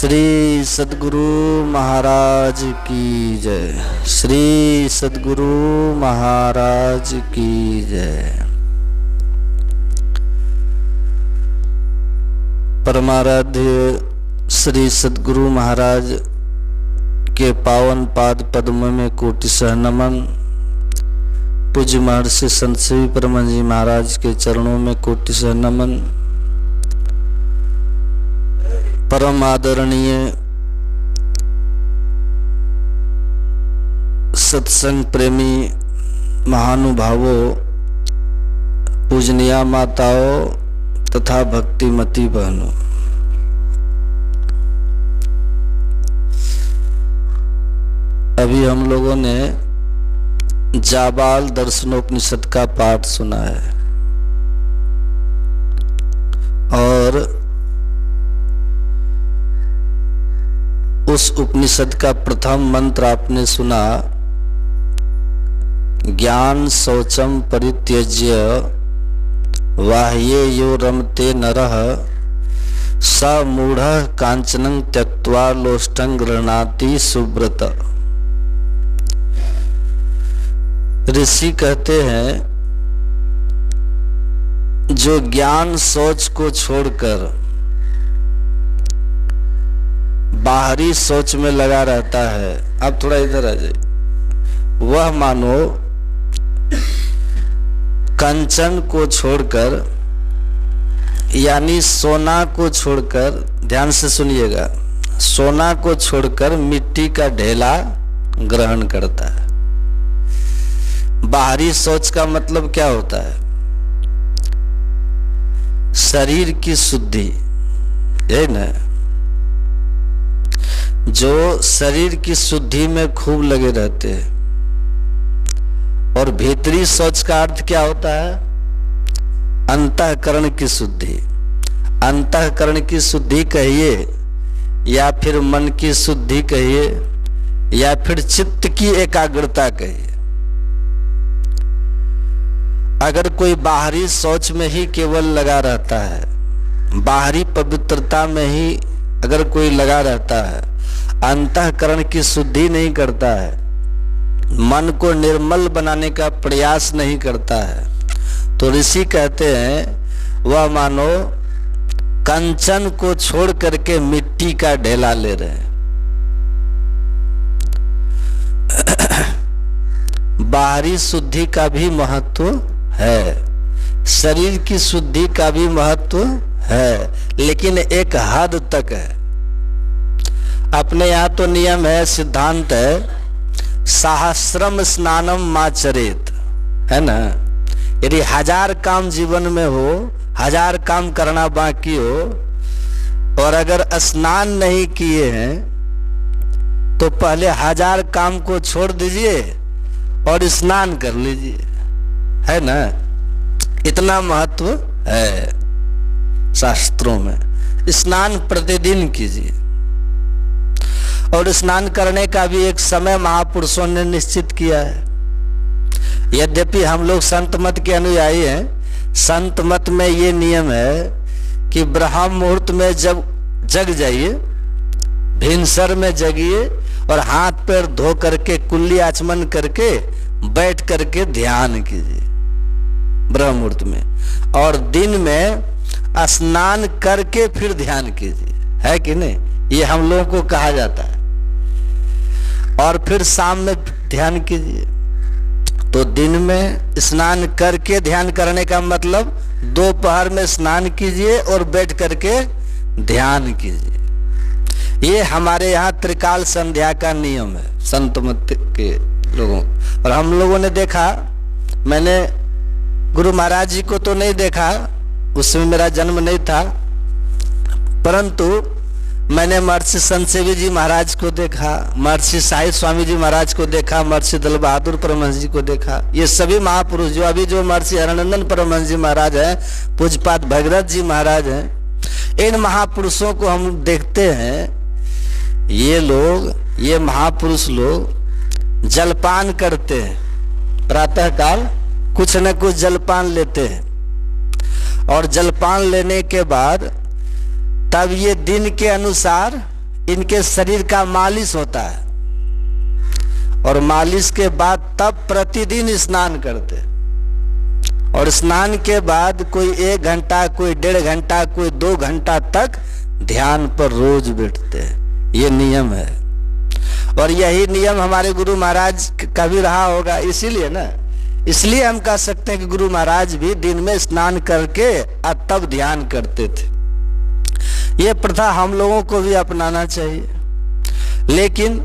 श्री सद्गुरु महाराज की जय। श्री सद्गुरु महाराज की जय। परमाराध्य श्री सद्गुरु महाराज के पावन पाद पद्म में कोटिशः नमन। पूज्य महर्षि संत सेवी परम जी महाराज के चरणों में कोटिशः नमन। परम आदरणीय सत्संग प्रेमी महानुभावों, पूजनीय माताओं तथा भक्तिमती बहनों, अभी हम लोगों ने जाबाल दर्शनोपनिषद का पाठ सुना है और उस उपनिषद का प्रथम मंत्र आपने सुना, ज्ञान शौचम परित्यज्य बाह्ये यो रमते नरः स मूढ़ः कांचनं त्यक्त्वा लोष्टं गृह्णाति सुब्रत। ऋषि कहते हैं, जो ज्ञान सोच को छोड़कर बाहरी सोच में लगा रहता है, अब थोड़ा इधर आ जाइए, वह मानो कंचन को छोड़कर यानी सोना को छोड़कर, ध्यान से सुनिएगा, सोना को छोड़कर मिट्टी का ढेला ग्रहण करता है। बाहरी सोच का मतलब क्या होता है? शरीर की शुद्धि, यही ना। जो शरीर की शुद्धि में खूब लगे रहते हैं। और भीतरी सोच का अर्थ क्या होता है? अंतःकरण की शुद्धि। अंतःकरण की शुद्धि कहिए या फिर मन की शुद्धि कहिए या फिर चित्त की एकाग्रता कहिए। अगर कोई बाहरी सोच में ही केवल लगा रहता है, बाहरी पवित्रता में ही अगर कोई लगा रहता है, अंतःकरण की शुद्धि नहीं करता है, मन को निर्मल बनाने का प्रयास नहीं करता है, तो ऋषि कहते हैं वह मानो कंचन को छोड़ करके मिट्टी का ढेला ले रहे हैं। बाहरी शुद्धि का भी महत्व है, शरीर की शुद्धि का भी महत्व है, लेकिन एक हद तक है। अपने यहाँ तो नियम है, सिद्धांत है, सहस्रम स्नानम माचरेत, है ना। यदि 1000 काम जीवन में हो, 1000 काम करना बाकी हो और अगर स्नान नहीं किए हैं तो पहले 1000 काम को छोड़ दीजिए और स्नान कर लीजिए, है ना। इतना महत्व है शास्त्रों में। स्नान प्रतिदिन कीजिए और स्नान करने का भी एक समय महापुरुषों ने निश्चित किया है। यद्यपि हम लोग संत मत के अनुयायी हैं, संत मत में ये नियम है कि ब्रह्म मुहूर्त में जब जग जाइए, भिनसर में जगिए और हाथ पैर धो करके कुल्ली आचमन करके बैठ करके ध्यान कीजिए ब्रह्म मुहूर्त में, और दिन में स्नान करके फिर ध्यान कीजिए, है कि नहीं। ये हम लोगों को कहा जाता है। और फिर शाम में ध्यान कीजिए। तो दिन में स्नान करके ध्यान करने का मतलब दोपहर में स्नान कीजिए और बैठ करके ध्यान कीजिए। ये हमारे यहाँ त्रिकाल संध्या का नियम है संत मत के लोगों। और हम लोगों ने देखा, मैंने गुरु महाराज जी को तो नहीं देखा, उस समय मेरा जन्म नहीं था, परंतु मैंने महर्षि संत सेवी जी महाराज को देखा, महर्षि साहिब स्वामी जी महाराज को देखा, महर्षि दल बहादुर परमहंस जी को देखा। ये सभी महापुरुष, जो अभी जो महर्षि हरनंदन परमहंस जी महाराज हैं, पूज्यपाद भगीरथ जी महाराज हैं, इन महापुरुषों को हम देखते हैं। ये लोग, ये महापुरुष लोग जलपान करते हैं, प्रातः काल कुछ न कुछ जलपान लेते हैं और जलपान लेने के बाद तब ये दिन के अनुसार इनके शरीर का मालिश होता है और मालिश के बाद तब प्रतिदिन स्नान करते, और स्नान के बाद कोई 1 घंटा, कोई 1.5 घंटा, कोई 2 घंटा तक ध्यान पर रोज बैठते हैं। ये नियम है और यही नियम हमारे गुरु महाराज का भी रहा होगा, इसीलिए ना, इसलिए हम कह सकते हैं कि गुरु महाराज भी दिन में स्नान करके और तब ध्यान करते थे। ये प्रथा हम लोगों को भी अपनाना चाहिए। लेकिन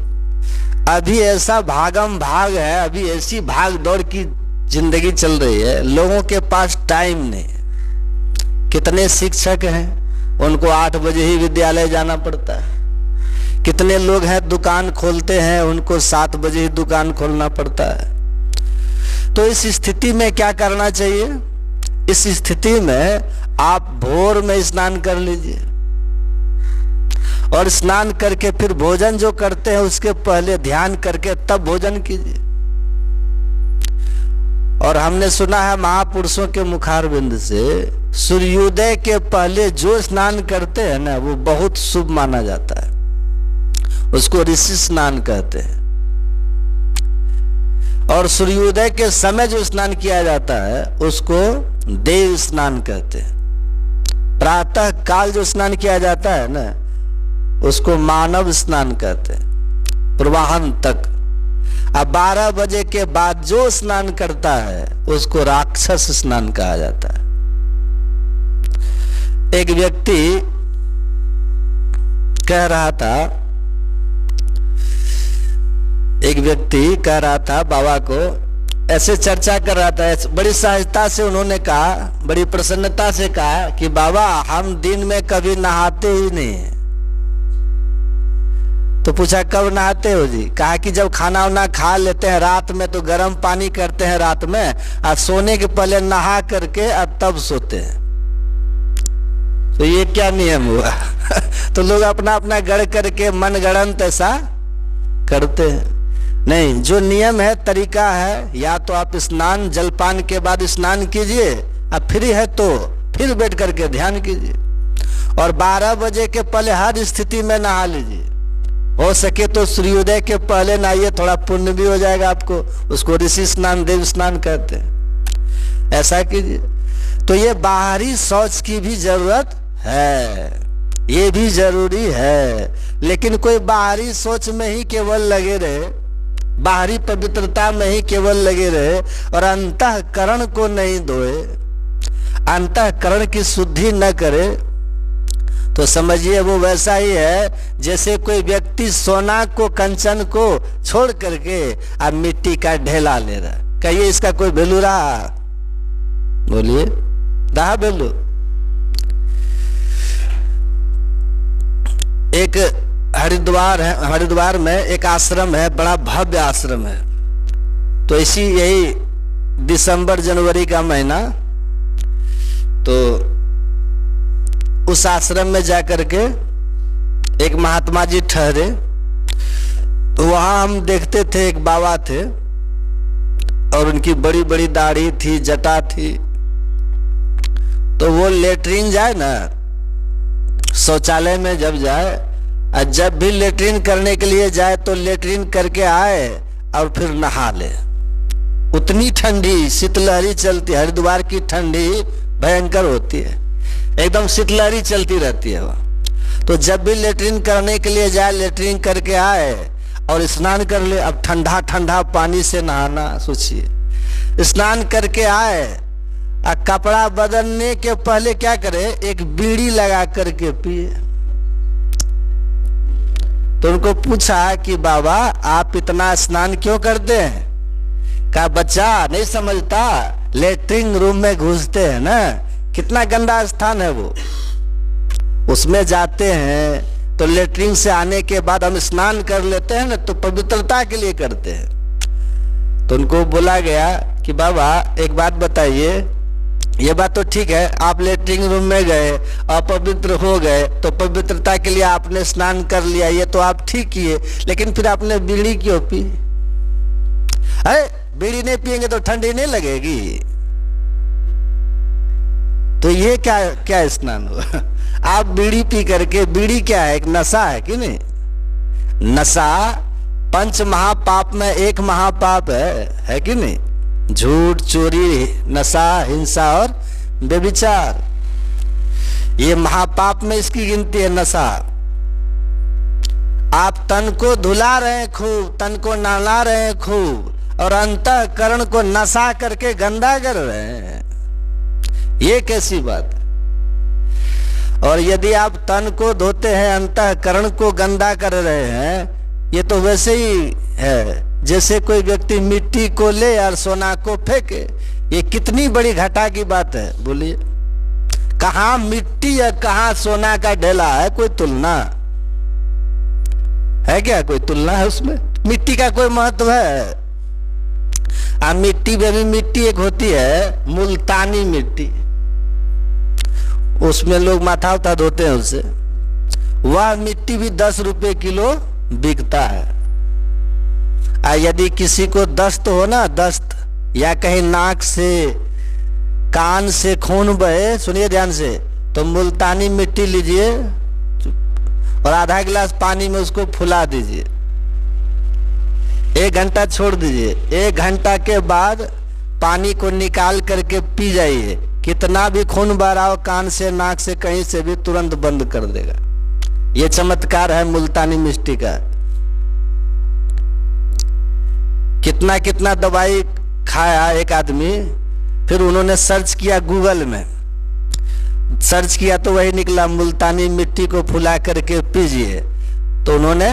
अभी ऐसा भागम भाग है, अभी ऐसी भाग दौड़ की जिंदगी चल रही है, लोगों के पास टाइम नहीं। कितने शिक्षक हैं, उनको 8 बजे ही विद्यालय जाना पड़ता है। कितने लोग हैं दुकान खोलते हैं, उनको 7 बजे ही दुकान खोलना पड़ता है। तो इस स्थिति में क्या करना चाहिए? इस स्थिति में आप भोर में स्नान कर लीजिए और स्नान करके फिर भोजन जो करते हैं उसके पहले ध्यान करके तब भोजन कीजिए। और हमने सुना है महापुरुषों के मुखारबिंद से, सूर्योदय के पहले जो स्नान करते हैं ना, वो बहुत शुभ माना जाता है। उसको ऋषि स्नान कहते हैं। और सूर्योदय के समय जो स्नान किया जाता है उसको देव स्नान कहते हैं। प्रातः काल जो स्नान किया जाता है ना, उसको मानव स्नान कहते हैं, प्रवाहन तक। अब 12 बजे के बाद जो स्नान करता है उसको राक्षस स्नान कहा जाता है। एक व्यक्ति कह रहा था बाबा को, ऐसे चर्चा कर रहा था, बड़ी सहजता से उन्होंने कहा, बड़ी प्रसन्नता से कहा कि बाबा हम दिन में कभी नहाते ही नहीं। तो पूछा कब नहाते हो जी? कहा कि जब खाना वाना खा लेते हैं रात में तो गर्म पानी करते हैं रात में, और सोने के पहले नहा करके और तब सोते हैं। तो ये क्या नियम हुआ? तो लोग अपना अपना गढ़ करके मन गढ़ंत ऐसा करते हैं। नहीं, जो नियम है, तरीका है, या तो आप स्नान जलपान के बाद स्नान कीजिए, अब फ्री है तो फिर बैठ करके ध्यान कीजिए, और 12 बजे के पहले हर स्थिति में नहा लीजिए। हो सके तो सूर्योदय के पहले नहाइए, थोड़ा पुण्य भी हो जाएगा आपको। उसको ऋषि स्नान, देव स्नान कहते हैं। ऐसा कीजिए। तो ये बाहरी शौच की भी जरूरत है, ये भी जरूरी है। लेकिन कोई बाहरी सोच में ही केवल लगे रहे, बाहरी पवित्रता में ही केवल लगे रहे और अंतःकरण को नहीं धोए, अंतःकरण की शुद्धि न करे, तो समझिए वो वैसा ही है जैसे कोई व्यक्ति सोना को, कंचन को छोड़ करके अब मिट्टी का ढेला ले रहा है। कहिए इसका कोई वैल्यू रहा? बोलिए, रहा वैल्यू? एक हरिद्वार में एक आश्रम है, बड़ा भव्य आश्रम है। तो यही दिसंबर जनवरी का महीना, तो उस आश्रम में जाकर के एक महात्मा जी ठहरे। तो वहां हम देखते थे एक बाबा थे और उनकी बड़ी बड़ी दाढ़ी थी, जटा थी। तो वो लेटरिन जाए ना, शौचालय में जब जाए, और जब भी लेटरिन करने के लिए जाए तो लेटरिन करके आए और फिर नहा ले। उतनी ठंडी शीतलहरी चलती, हरिद्वार की ठंडी भयंकर होती है, एकदम शीतलहरी चलती रहती है वह। तो जब भी लेटरिन करने के लिए जाए, लेटरिन करके आए और स्नान कर ले। अब ठंडा ठंडा पानी से नहाना, सोचिए। स्नान करके आए और कपड़ा बदलने के पहले क्या करे, एक बीड़ी लगा करके पिए। तो उनको पूछा कि बाबा आप इतना स्नान क्यों करते हैं? कहा बच्चा नहीं समझता, लेटरिन रूम में घुसते हैं ना, कितना गंदा स्थान है वो, उसमें जाते हैं तो लेटरिन से आने के बाद हम स्नान कर लेते हैं ना, तो पवित्रता के लिए करते हैं। तो उनको बोला गया कि बाबा एक बात बताइए, ये बात तो ठीक है, आप लेटरिन रूम में गए, अपवित्र हो गए, तो पवित्रता के लिए आपने स्नान कर लिया, ये तो आप ठीक किए, लेकिन फिर आपने बीड़ी क्यों पी? है, बीड़ी नहीं पिएंगे तो ठंडी नहीं लगेगी? तो ये क्या स्नान हुआ? आप बीड़ी पी करके, बीड़ी क्या है, एक नशा है कि नहीं? नशा पंच महापाप में एक महापाप है कि नहीं? झूठ, चोरी, नशा, हिंसा और व्यभिचार, ये महापाप में इसकी गिनती है नशा। आप तन को धुला रहे हैं खूब, तन को नहला रहे हैं खूब, और अंतःकरण को नशा करके गंदा कर रहे हैं, ये कैसी बात है? और यदि आप तन को धोते हैं, अंतःकरण को गंदा कर रहे हैं, ये तो वैसे ही है जैसे कोई व्यक्ति मिट्टी को ले और सोना को फेंके। ये कितनी बड़ी घटा की बात है, बोलिए। कहां मिट्टी या कहां सोना का ढेला है? कोई तुलना है क्या? कोई तुलना है उसमें? मिट्टी का कोई महत्व है? मिट्टी में भी मिट्टी एक होती है, मुल्तानी मिट्टी, उसमें लोग माथा उठा धोते हैं उससे। वह मिट्टी भी 10 रुपए किलो बिकता है। यदि किसी को दस्त हो ना, दस्त, या कहीं नाक से कान से खून बहे, सुनिए ध्यान से, तो मुल्तानी मिट्टी लीजिए और आधा गिलास पानी में उसको फुला दीजिए, 1 घंटा छोड़ दीजिए। 1 घंटा के बाद पानी को निकाल करके पी जाइए, कितना भी खून बह रहा हो कान से, नाक से, कहीं से भी, तुरंत बंद कर देगा। ये चमत्कार है मुल्तानी मिट्टी का। कितना कितना दवाई खाया एक आदमी, फिर उन्होंने सर्च किया, गूगल में सर्च किया तो वही निकला, मुल्तानी मिट्टी को फुला करके पीजिए। तो उन्होंने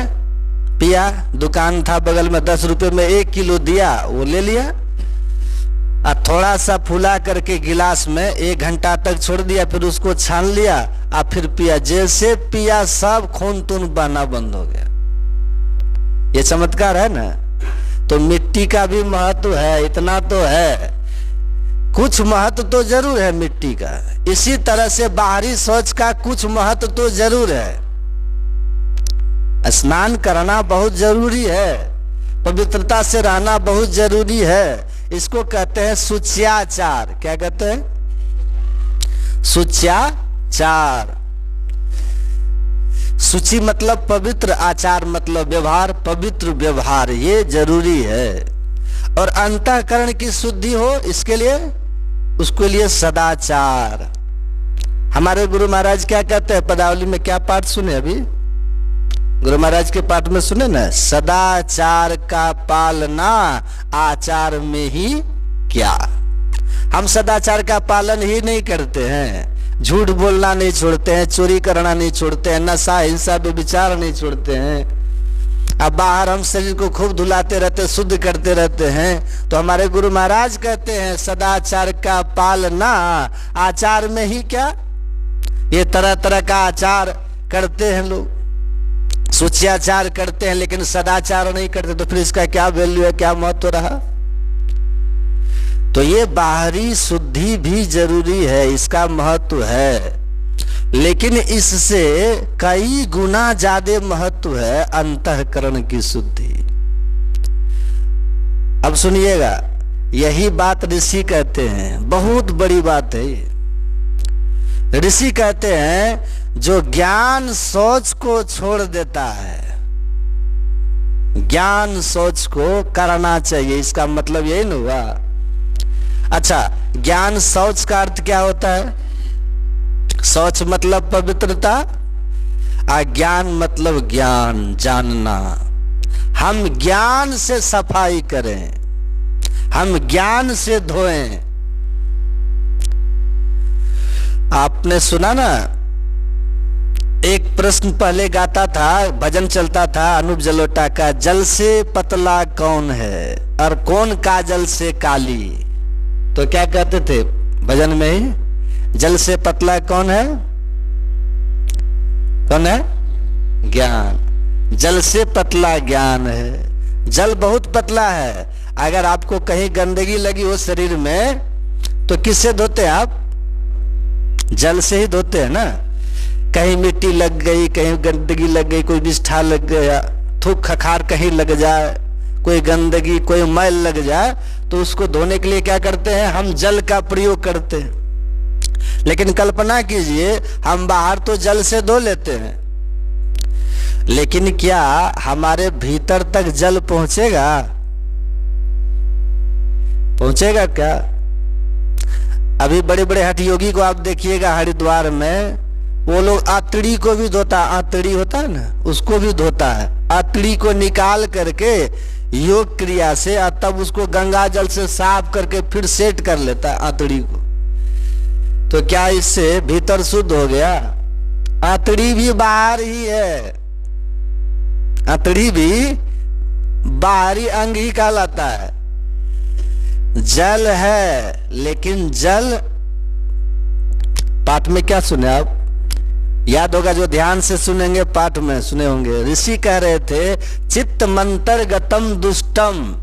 पिया, दुकान था बगल में, 10 रुपए में 1 किलो दिया, वो ले लिया और थोड़ा सा फुला करके गिलास में 1 घंटा तक छोड़ दिया, फिर उसको छान लिया और फिर पिया। जैसे पिया सब खून तून बहना बंद हो गया। ये चमत्कार है ना? तो मिट्टी का भी महत्व है, इतना तो है, कुछ महत्व तो जरूर है मिट्टी का। इसी तरह से बाहरी शौच का कुछ महत्व तो जरूर है। स्नान करना बहुत जरूरी है, पवित्रता से रहना बहुत जरूरी है। इसको कहते हैं शुच्याचार। क्या कहते हैं? शुच्याचार। शुचि मतलब पवित्र, आचार मतलब व्यवहार, पवित्र व्यवहार, ये जरूरी है। और अंतःकरण की शुद्धि हो, इसके लिए, उसके लिए सदाचार। हमारे गुरु महाराज क्या कहते हैं? पदावली में क्या पाठ सुने अभी? गुरु महाराज के पाठ में सुने ना, सदाचार का पालना आचार में ही क्या। हम सदाचार का पालन ही नहीं करते हैं, झूठ बोलना नहीं छोड़ते हैं, चोरी करना नहीं छोड़ते हैं, नशा, हिंसा, व्यभिचार नहीं छोड़ते हैं। अब बाहर हम शरीर को खूब धुलाते रहते, शुद्ध करते रहते हैं। तो हमारे गुरु महाराज कहते हैं सदाचार का पालना आचार में ही क्या। ये तरह तरह का आचार करते हैं लोग, शुच्याचार करते हैं, लेकिन सदाचार नहीं करते, तो फिर इसका क्या वैल्यू है, क्या महत्व रहा? तो ये बाहरी शुद्धि भी जरूरी है, इसका महत्व है, लेकिन इससे कई गुना ज्यादा महत्व है अंतःकरण की शुद्धि। अब सुनिएगा, यही बात ऋषि कहते हैं, बहुत बड़ी बात है ये। ऋषि कहते हैं जो ज्ञान सोच को छोड़ देता है, ज्ञान सोच को करना चाहिए, इसका मतलब यही ना हुआ। अच्छा, ज्ञान शौच का अर्थ क्या होता है? शौच मतलब पवित्रता, अज्ञान मतलब ज्ञान, जानना। हम ज्ञान से सफाई करें, हम ज्ञान से धोएं। आपने सुना ना, एक प्रश्न पहले गाता था, भजन चलता था अनूप जलोटा का, जल से पतला कौन है और कौन काजल से काली। तो क्या कहते थे भजन में ही? जल से पतला कौन है? कौन है? ज्ञान। जल से पतला ज्ञान है। जल बहुत पतला है, अगर आपको कहीं गंदगी लगी हो शरीर में तो किससे धोते हैं आप? जल से ही धोते हैं ना। कहीं मिट्टी लग गई, कहीं गंदगी लग गई, कोई विष्ठा लग गया, थूक खखार कहीं लग जाए, कोई गंदगी, कोई मैल लग जाए, तो उसको धोने के लिए क्या करते हैं? हम जल का प्रयोग करते हैं। लेकिन कल्पना कीजिए, हम बाहर तो जल से धो लेते हैं, लेकिन क्या हमारे भीतर तक जल पहुंचेगा? पहुंचेगा क्या? अभी बड़े बड़े हठ योगी को आप देखिएगा हरिद्वार में, वो लोग आतड़ी को भी धोता, आतड़ी होता है ना, उसको भी धोता है। आतड़ी को निकाल करके योग क्रिया से और तब उसको गंगा जल से साफ करके फिर सेट कर लेता है आतड़ी को। तो क्या इससे भीतर शुद्ध हो गया? आतड़ी भी बाहर ही है, आतड़ी भी बाहरी अंग ही कहलाता है। जल है, लेकिन जल पाठ में क्या सुने आप? याद होगा जो ध्यान से सुनेंगे, पाठ में सुने होंगे। ऋषि कह रहे थे चित्त मंतर गतम दुष्टम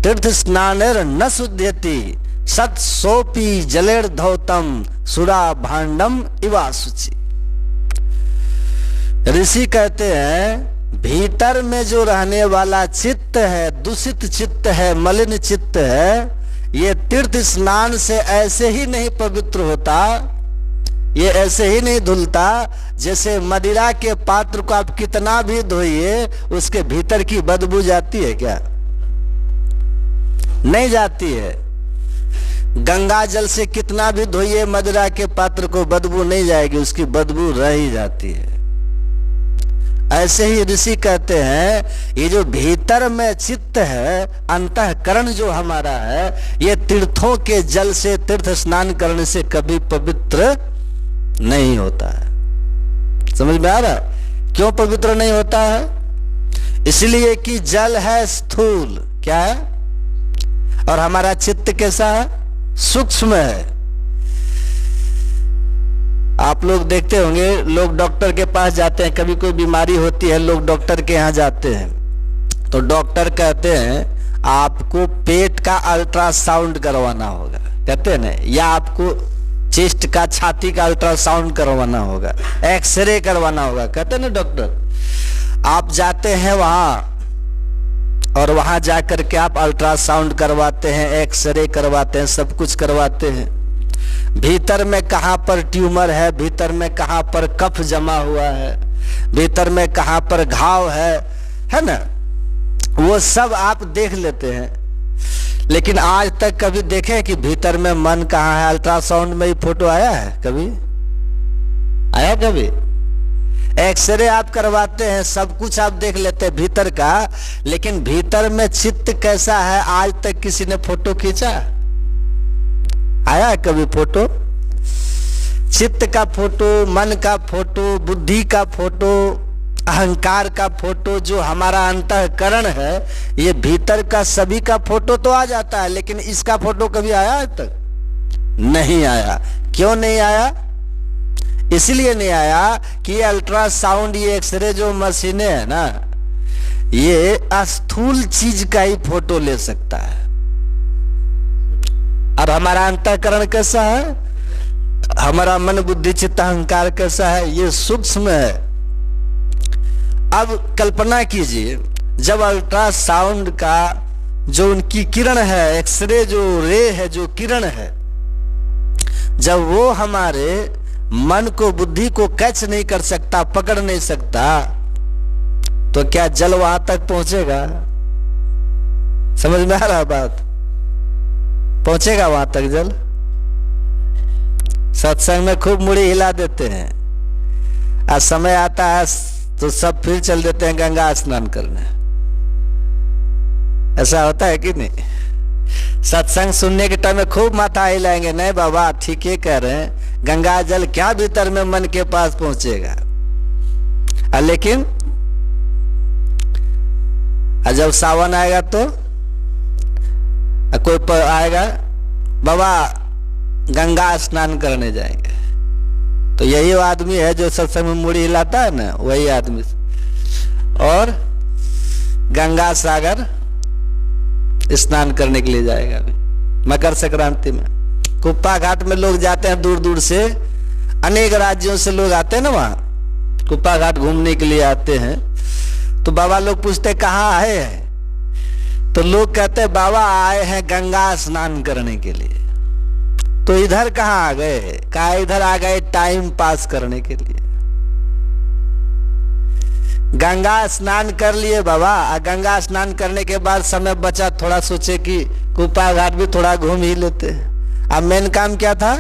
तीर्थ स्नानेर न शुद्ध्यति सत सोपी जलेर धौतम सुरा भांडम इवा शुचि। ऋषि कहते हैं भीतर में जो रहने वाला चित्त है, दूषित चित्त है, मलिन चित्त है, ये तीर्थ स्नान से ऐसे ही नहीं पवित्र होता, ये ऐसे ही नहीं धुलता जैसे मदिरा के पात्र को आप कितना भी धोइए उसके भीतर की बदबू जाती है क्या? नहीं जाती है। गंगा जल से कितना भी धोइए मदिरा के पात्र को बदबू नहीं जाएगी, उसकी बदबू रह ही जाती है। ऐसे ही ऋषि कहते हैं ये जो भीतर में चित्त है, अंतःकरण जो हमारा है, ये तीर्थों के जल से, तीर्थ स्नान करने से कभी पवित्र नहीं होता है। समझ में आ रहा? क्यों पवित्र नहीं होता है? इसलिए कि जल है स्थूल, क्या है, और हमारा चित्त कैसा है? सूक्ष्म है। आप लोग देखते होंगे, लोग डॉक्टर के पास जाते हैं, कभी कोई बीमारी होती है, लोग डॉक्टर के यहाँ जाते हैं, तो डॉक्टर कहते हैं आपको पेट का अल्ट्रासाउंड करवाना होगा, कहते हैं ना, या आपको चेस्ट का, छाती का अल्ट्रासाउंड करवाना होगा, एक्सरे करवाना होगा, कहते हैं ना डॉक्टर। आप जाते हैं वहां और वहां जाकर के आप अल्ट्रासाउंड करवाते हैं, एक्सरे करवाते हैं, सब कुछ करवाते हैं। भीतर में कहां पर ट्यूमर है, भीतर में कहां पर कफ जमा हुआ है, भीतर में कहां पर घाव है ना, वो सब आप देख लेते हैं। लेकिन आज तक कभी देखे कि भीतर में मन कहां है? अल्ट्रासाउंड में ही फोटो आया है? कभी आया? कभी एक्सरे आप करवाते हैं, सब कुछ आप देख लेते हैं भीतर का, लेकिन भीतर में चित्त कैसा है आज तक किसी ने फोटो खींचा? आया है कभी फोटो? चित्त का फोटो, मन का फोटो, बुद्धि का फोटो, अहंकार का फोटो, जो हमारा अंतःकरण है, ये भीतर का सभी का फोटो तो आ जाता है, लेकिन इसका फोटो कभी आया आज तक? नहीं आया। क्यों नहीं आया? इसलिए नहीं आया कि ये अल्ट्रासाउंड, ये एक्सरे जो मशीनें है ना, ये स्थूल चीज का ही फोटो ले सकता है। अब हमारा अंतःकरण कैसा है, हमारा मन बुद्धि चित्त अहंकार कैसा है, ये सूक्ष्म है। अब कल्पना कीजिए जब अल्ट्रासाउंड का जो उनकी किरण है, एक्सरे जो रे है, जो किरण है, जब वो हमारे मन को, बुद्धि को कैच नहीं कर सकता, पकड़ नहीं सकता, तो क्या जल वहां तक पहुंचेगा? समझ में आ रहा बात? पहुंचेगा वहां तक जल? सत्संग में खूब मुड़ी हिला देते हैं, आज समय आता है तो सब फिर चल देते हैं गंगा स्नान करने। ऐसा होता है कि नहीं? सत्संग सुनने के टाइम में खूब माथा हिलाएंगे, नहीं बाबा ठीक है कह रहे हैं, गंगा जल क्या भीतर में मन के पास पहुंचेगा। लेकिन जब सावन आएगा तो कोई आएगा, बाबा गंगा स्नान करने जाएंगे, तो यही वो आदमी है जो सत्संग में मुड़ी हिलाता है ना, वही आदमी, और गंगा सागर स्नान करने के लिए जाएगा अभी मकर संक्रांति में। कुप्पा घाट में लोग जाते हैं, दूर दूर से, अनेक राज्यों से लोग आते हैं ना, वहां कुप्पा घाट घूमने के लिए आते हैं। तो बाबा लोग पूछते कहाँ आए हैं, तो लोग कहते हैं बाबा आए हैं गंगा स्नान करने के लिए। तो इधर कहाँ आ गए? कहा इधर आ गए टाइम पास करने के लिए। गंगा स्नान कर लिए बाबा, गंगा स्नान करने के बाद समय बचा, थोड़ा सोचे कि कुपा घाट भी थोड़ा घूम ही लेते। अब मेन काम क्या था?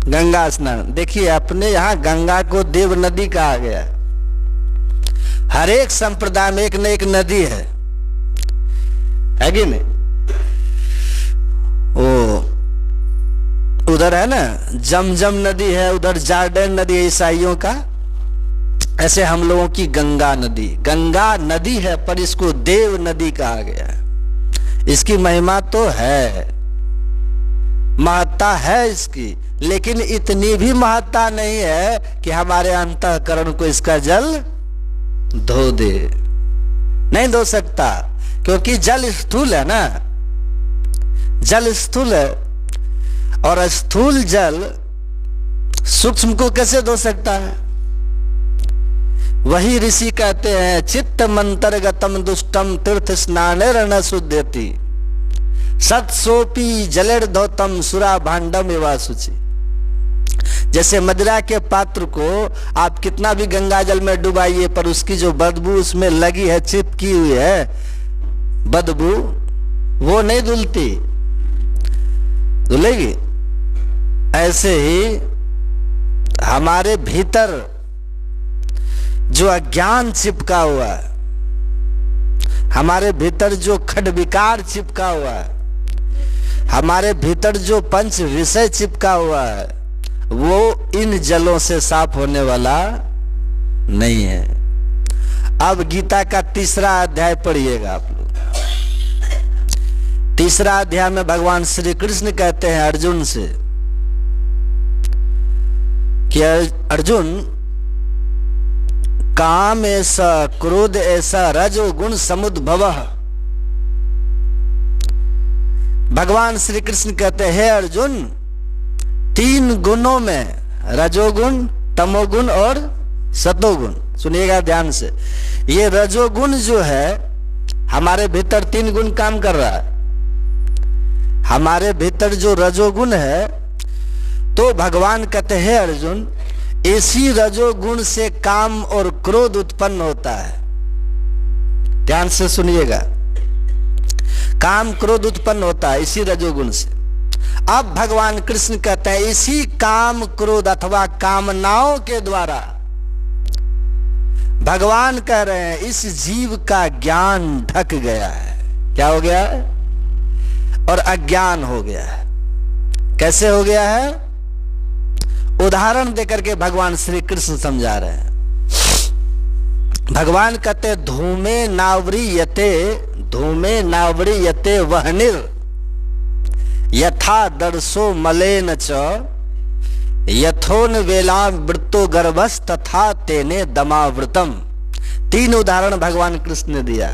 गंगा स्नान। देखिए अपने यहाँ गंगा को देव नदी कहा गया। हर एक संप्रदाय में एक न एक नदी है कि नहीं? वो उधर है ना जमजम नदी है, उधर जॉर्डन नदी है ईसाइयों का। ऐसे हम लोगों की गंगा नदी, गंगा नदी है पर इसको देव नदी कहा गया है। इसकी महिमा तो है, महत्ता है इसकी, लेकिन इतनी भी महत्ता नहीं है कि हमारे अंतःकरण को इसका जल धो दे। नहीं धो सकता, क्योंकि जल स्थूल है ना, जल स्थूल है, और स्थूल जल सूक्ष्म को कैसे धो सकता है? वही ऋषि कहते हैं चित्त मंतरगतम दुष्टम तीर्थ स्नानेर न शुद्धयति सत्सोपी जलेर धौतम सुरा भांडम एवा शुचि। जैसे मदिरा के पात्र को आप कितना भी गंगा जल में डुबाइए, पर उसकी जो बदबू उसमें लगी है, चिपकी हुई है बदबू, वो नहीं धुलती, धुलेगी। ऐसे ही हमारे भीतर जो अज्ञान चिपका हुआ है, हमारे भीतर जो खड विकार चिपका हुआ है, हमारे भीतर जो पंच विषय चिपका हुआ है, वो इन जलों से साफ होने वाला नहीं है। अब गीता का 3रा अध्याय पढ़िएगा आप लोग। 3रा अध्याय में भगवान श्री कृष्ण कहते हैं अर्जुन से कि अर्जुन, काम ऐसा, क्रोध ऐसा, रजोगुण समुद्भव। भगवान श्री कृष्ण कहते हैं, हे अर्जुन, 3 गुणों में, रजोगुण, तमोगुण और सतोगुण, सुनिएगा ध्यान से। ये रजोगुण जो है हमारे भीतर 3 गुण काम कर रहा है। हमारे भीतर जो रजोगुण है, तो भगवान कहते हैं अर्जुन, इसी रजोगुण से काम और क्रोध उत्पन्न होता है। ध्यान से सुनिएगा, काम क्रोध उत्पन्न होता है इसी रजोगुण से। अब भगवान कृष्ण कहते हैं इसी काम क्रोध अथवा कामनाओं के द्वारा भगवान कह रहे हैं इस जीव का ज्ञान ढक गया है। क्या हो गया है? और अज्ञान हो गया है। कैसे हो गया है? उदाहरण देकर के भगवान श्री कृष्ण समझा रहे हैं। भगवान कहते धूमे नावरी यते वहनिर यथा दर्शो मलेन च यथोन वेला वृत्तो गर्भस तथा तेने दमावृतम। 3 उदाहरण भगवान कृष्ण ने दिया।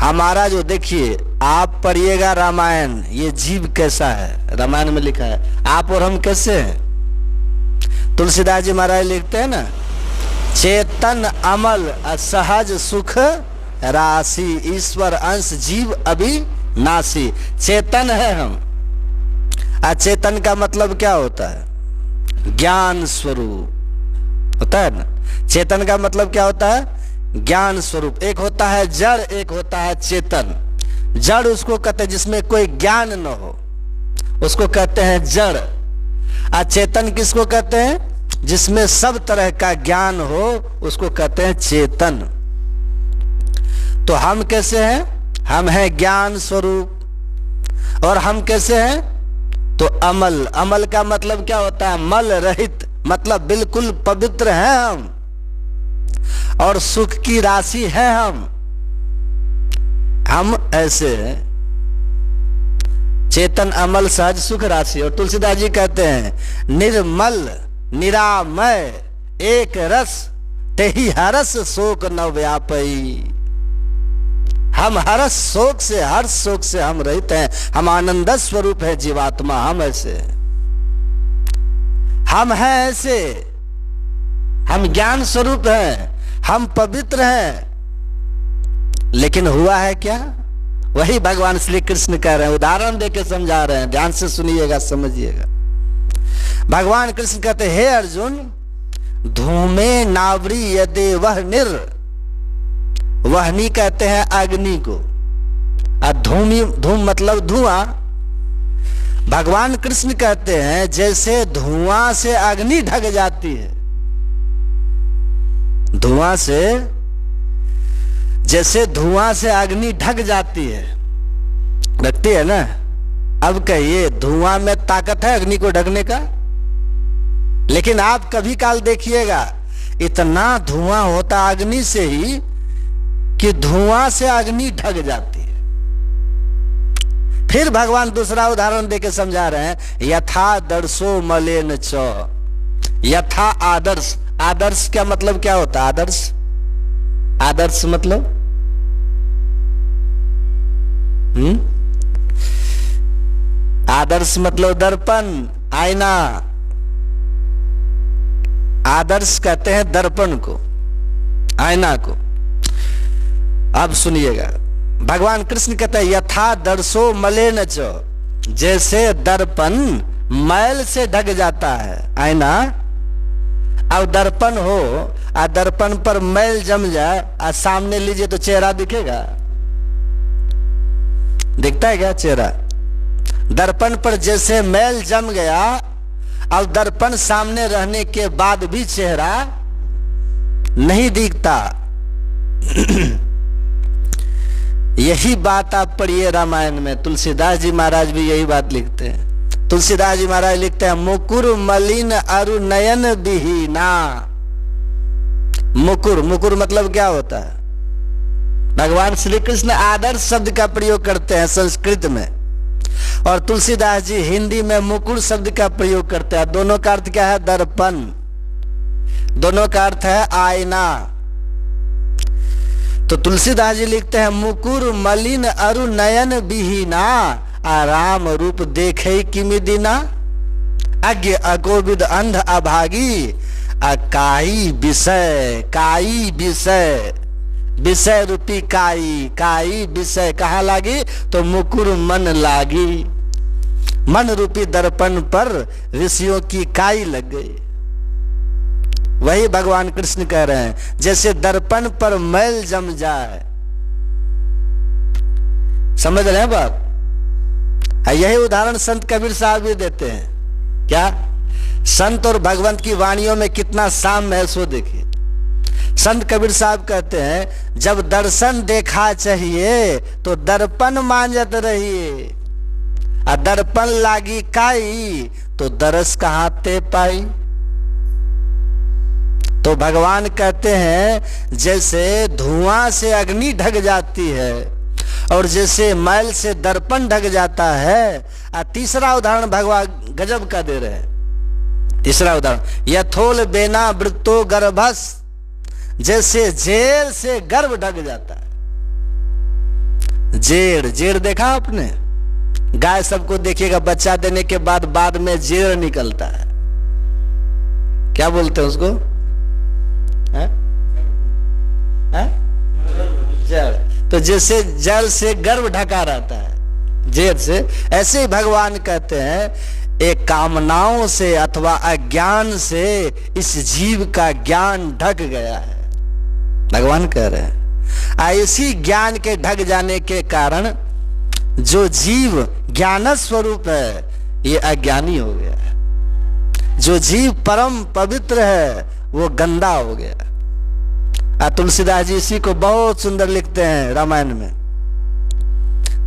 हमारा जो देखिए, आप पढ़िएगा रामायण, ये जीव कैसा है, रामायण में लिखा है। आप और हम कैसे हैं? तुलसीदास जी महाराज लिखते हैं ना, चेतन अमल असहज सुख राशि ईश्वर अंश जीव अविनाशी। चेतन है हम। अचेतन का मतलब क्या होता है? ज्ञान स्वरूप होता है ना। चेतन का मतलब क्या होता है? ज्ञान स्वरूप। एक होता है जड़, एक होता है चेतन। जड़ उसको कहते हैं जिसमें कोई ज्ञान न हो, उसको कहते हैं जड़। अचेतन किसको कहते हैं? जिसमें सब तरह का ज्ञान हो, उसको कहते हैं चेतन। तो हम कैसे हैं? हम हैं ज्ञान स्वरूप। और हम कैसे हैं? तो अमल। अमल का मतलब क्या होता है? मल रहित, मतलब बिल्कुल पवित्र हैं हम, और सुख की राशि है हम ऐसे हैं। चेतन अमल सहज सुख राशि। और तुलसीदास जी कहते हैं निर्मल निरामय एक रस तेहि हरस शोक न व्यापई। हम हरस शोक से, हर शोक से हम रहित हैं। हम आनंद स्वरूप है जीवात्मा। हम ऐसे हम हैं, ऐसे हम ज्ञान स्वरूप हैं, हम पवित्र हैं। लेकिन हुआ है क्या? वही भगवान श्री कृष्ण कह रहे हैं, उदाहरण देके समझा रहे हैं। ध्यान से सुनिएगा, समझिएगा। भगवान कृष्ण कहते हे अर्जुन, धूमे नावरी यदे वह निर, वहनी कहते हैं अग्नि को, धूम मतलब धुआं। भगवान कृष्ण कहते हैं जैसे धुआं से अग्नि ढक जाती है, धुआं से, जैसे धुआं से अग्नि ढक जाती है, ढकती है ना। अब कहिए धुआं में ताकत है अग्नि को ढकने का? लेकिन आप कभी काल देखिएगा इतना धुआं होता अग्नि से ही कि धुआं से अग्नि ढक जाती है। फिर भगवान दूसरा उदाहरण देके समझा रहे हैं, यथा दर्शो मलेन च, यथा आदर्श। आदर्श क्या मतलब क्या होता है? आदर्श, आदर्श मतलब आदर्श मतलब दर्पण, आईना। आदर्श कहते हैं दर्पण को, आईना को। अब सुनिएगा, भगवान कृष्ण कहते हैं यथा दर्शो मलेन च, जैसे दर्पण मैल से ढक जाता है, आईना। अब दर्पण हो और दर्पण पर मैल जम जाए और सामने लीजिए तो चेहरा दिखेगा? दिखता है क्या चेहरा? दर्पण पर जैसे मैल जम गया, अब दर्पण सामने रहने के बाद भी चेहरा नहीं दिखता। यही बात आप पढ़िए रामायण में, तुलसीदास जी महाराज भी यही बात लिखते हैं। तुलसीदास जी महाराज लिखते हैं, मुकुर मलिन अरु नयन बिहीना। मुकुर, मुकुर मतलब क्या होता है? भगवान श्री कृष्ण आदर्श शब्द का प्रयोग करते हैं संस्कृत में, और तुलसीदास जी हिंदी में मुकुर शब्द का प्रयोग करते हैं। दोनों का अर्थ क्या है? दर्पण। दोनों का अर्थ है आईना। तो तुलसीदास जी लिखते हैं, मुकुर मलिन अरु नयन बिहीना, आराम रूप देखे किमि दीना, अज्ञ अकोविद अंध अभागी, अकाई विषय, काई विषय, विषय रूपी काई, काई विषय कहाँ लागी? तो मुकुर मन लागी। मन रूपी दर्पण पर ऋषियों की काई लग गई। वही भगवान कृष्ण कह रहे हैं, जैसे दर्पण पर मैल जम जाए। समझ रहे हैं बात? यही उदाहरण संत कबीर साहब भी देते हैं। क्या? संत और भगवंत की वाणियों में कितना साम्य है सो देखिए। संत कबीर साहब कहते हैं, जब दर्शन देखा चाहिए तो दर्पण मांजत रहिए, और दर्पण लागी काई तो दरस कहां ते पाई। तो भगवान कहते हैं जैसे धुआं से अग्नि ढक जाती है और जैसे मैल से दर्पण ढक जाता है। और तीसरा उदाहरण भगवान गजब का दे रहे हैं। तीसरा उदाहरण, यथोल बेना वृत्तो गर्भस, जैसे जेर से गर्भ ढक जाता है। जेर, जेर देखा आपने? गाय सबको देखिएगा बच्चा देने के बाद में जेर निकलता है। क्या बोलते हैं उसको? है? है? जड़। तो जैसे जल से गर्भ ढका रहता है जेर से, ऐसे ही भगवान कहते हैं एक कामनाओं से अथवा अज्ञान से इस जीव का ज्ञान ढक गया है। भगवान कह रहे हैं इसी ज्ञान के ढक जाने के कारण जो जीव ज्ञान स्वरूप है ये अज्ञानी हो गया है। जो जीव परम पवित्र है वो गंदा हो गया। तुलसीदास जी इसी को बहुत सुंदर लिखते हैं रामायण में।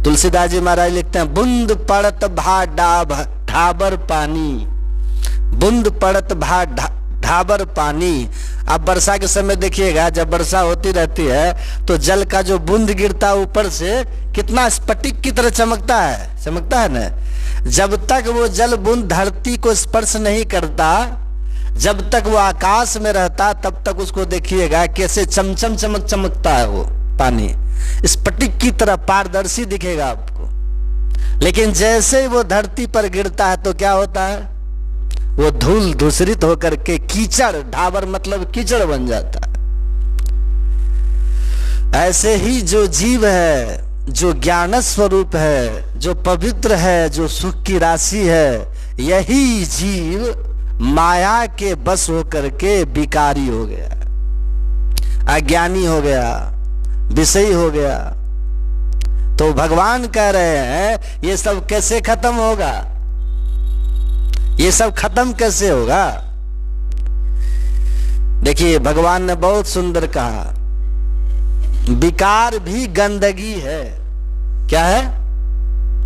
तुलसीदास जी महाराज लिखते हैं, बूंद पड़त भा ढाबर पानी, बूंद पड़त भा ढाबर पानी। अब वर्षा के समय देखिएगा, जब वर्षा होती रहती है तो जल का जो बूंद गिरता है ऊपर से कितना स्फटिक की तरह चमकता है, चमकता है ना। जब तक वो जल बूंद धरती को स्पर्श नहीं करता, जब तक वो आकाश में रहता, तब तक उसको देखिएगा कैसे चमचम चमक चमकता है वो पानी, स्फटिक की तरह पारदर्शी दिखेगा आपको। लेकिन जैसे ही वो धरती पर गिरता है तो क्या होता है? वो धूल धूसरित होकर के कीचड़, ढाबर मतलब कीचड़ बन जाता है। ऐसे ही जो जीव है, जो ज्ञान स्वरूप है, जो पवित्र है, जो सुख की राशि है, यही जीव माया के बस होकर के विकारी हो गया, अज्ञानी हो गया, विषयी हो गया। तो भगवान कह रहे हैं ये सब कैसे खत्म होगा, ये सब खत्म कैसे होगा। देखिए भगवान ने बहुत सुंदर कहा, विकार भी गंदगी है। क्या है?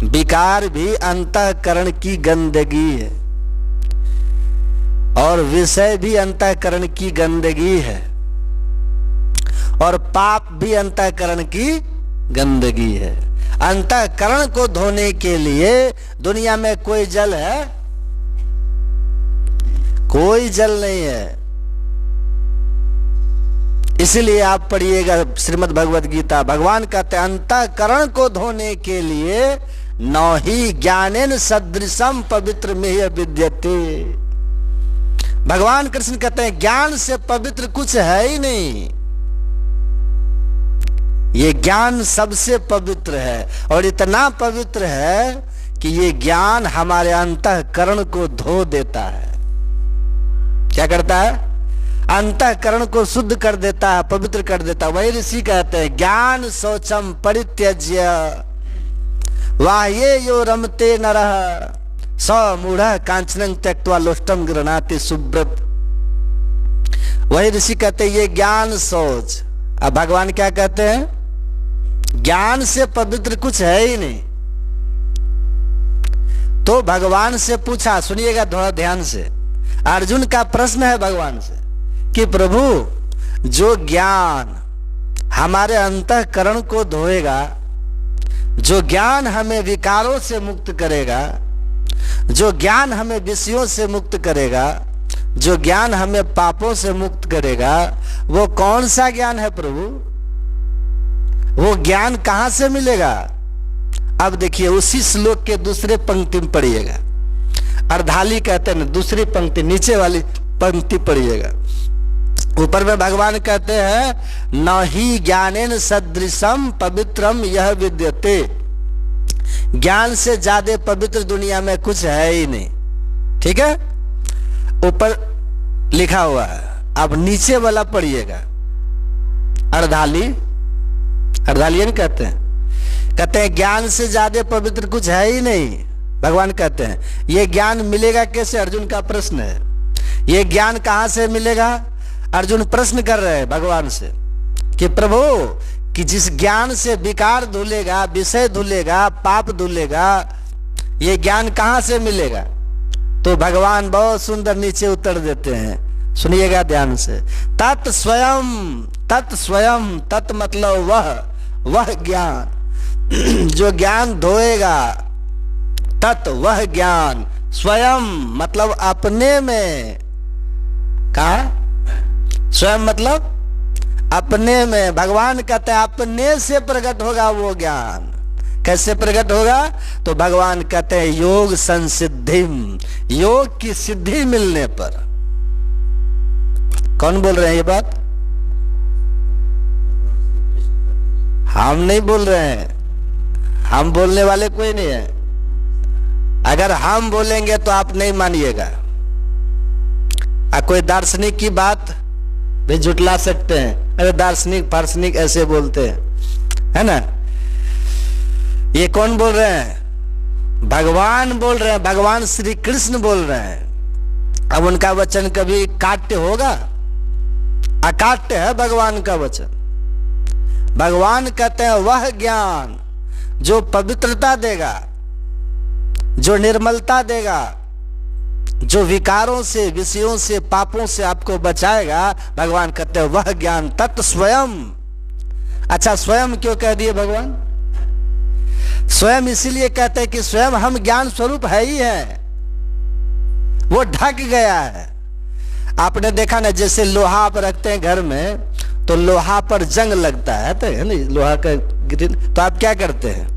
विकार भी अंतःकरण की गंदगी है, और विषय भी अंतःकरण की गंदगी है, और पाप भी अंतःकरण की गंदगी है। अंतःकरण को धोने के लिए दुनिया में कोई जल है? कोई जल नहीं है। इसलिए आप पढ़िएगा श्रीमद् भगवद गीता, भगवान कहते हैं अंतःकरण को धोने के लिए नौ ही ज्ञानेन सदृशम पवित्र में विद्यते। भगवान कृष्ण कहते हैं ज्ञान से पवित्र कुछ है ही नहीं, ये ज्ञान सबसे पवित्र है, और इतना पवित्र है कि ये ज्ञान हमारे अंतःकरण को धो देता है। क्या करता है? अंतःकरण को शुद्ध कर देता है, पवित्र कर देता है। वही ऋषि कहते हैं ज्ञान शौचम परित्यज्य वाह्ये यो रमते नरः स मूढ़ः कांचनं त्यक्त्वा लोष्टम गृह्णाति सुब्रत। वही ऋषि कहते हैं ये ज्ञान शौच। अब भगवान क्या कहते हैं? ज्ञान से पवित्र कुछ है ही नहीं। तो भगवान से पूछा, सुनिएगा थोड़ा ध्यान से, अर्जुन का प्रश्न है भगवान से कि प्रभु जो ज्ञान हमारे अंतःकरण को धोएगा, जो ज्ञान हमें विकारों से मुक्त करेगा, जो ज्ञान हमें विषयों से मुक्त करेगा, जो ज्ञान हमें पापों से मुक्त करेगा, वो कौन सा ज्ञान है प्रभु? वो ज्ञान कहां से मिलेगा? अब देखिए उसी श्लोक के दूसरे पंक्ति में पढ़िएगा। अर्धाली कहते हैं, दूसरी पंक्ति नीचे वाली पंक्ति पढ़िएगा। ऊपर में भगवान कहते हैं न ही ज्ञानेन सदृशम पवित्रम यह विद्यते। ज्ञान से ज्यादा पवित्र दुनिया में कुछ है ही नहीं। ठीक है, ऊपर लिखा हुआ है। अब नीचे वाला पढ़िएगा। अर्धाली, अर्धालियन कहते हैं ज्ञान से ज्यादा पवित्र कुछ है ही नहीं। भगवान कहते हैं ये ज्ञान मिलेगा कैसे? अर्जुन का प्रश्न है। ये ज्ञान कहां से मिलेगा? अर्जुन प्रश्न कर रहे हैं भगवान से कि प्रभु कि जिस ज्ञान से विकार धुलेगा, विषय धुलेगा, पाप धुलेगा, ये ज्ञान कहां से मिलेगा? तो भगवान बहुत सुंदर नीचे उत्तर देते हैं, सुनिएगा ध्यान से। तत् स्वयं, तत् स्वयं, तत् मतलब वह ज्ञान जो ज्ञान धोएगा, तत् वह ज्ञान, स्वयं मतलब अपने में। कहा? स्वयं मतलब अपने में। भगवान कहते हैं अपने से प्रकट होगा वो ज्ञान। कैसे प्रकट होगा? तो भगवान कहते हैं योग संसिद्धिम, योग की सिद्धि मिलने पर। कौन बोल रहे हैं ये बात? हम नहीं बोल रहे हैं, हम बोलने वाले कोई नहीं है। अगर हम बोलेंगे तो आप नहीं मानिएगा। कोई दार्शनिक की बात भी झुटला सकते हैं, अरे दार्शनिक फार्शनिक ऐसे बोलते हैं, है ना। ये कौन बोल रहे हैं? भगवान बोल रहे हैं, भगवान श्री कृष्ण बोल रहे हैं। अब उनका वचन कभी काट्य होगा? अकाट्य है भगवान का वचन। भगवान कहते हैं वह ज्ञान जो पवित्रता देगा, जो निर्मलता देगा, जो विकारों से, विषयों से, पापों से आपको बचाएगा, भगवान कहते हैं वह ज्ञान तत् स्वयं। अच्छा, स्वयं क्यों कह दिए भगवान? स्वयं इसीलिए कहते हैं कि स्वयं हम ज्ञान स्वरूप है ही है, वो ढक गया है। आपने देखा ना, जैसे लोहा आप रखते हैं घर में, तो लोहा पर जंग लगता है, तो है ना लोहा का ग्रिल, तो आप क्या करते हैं?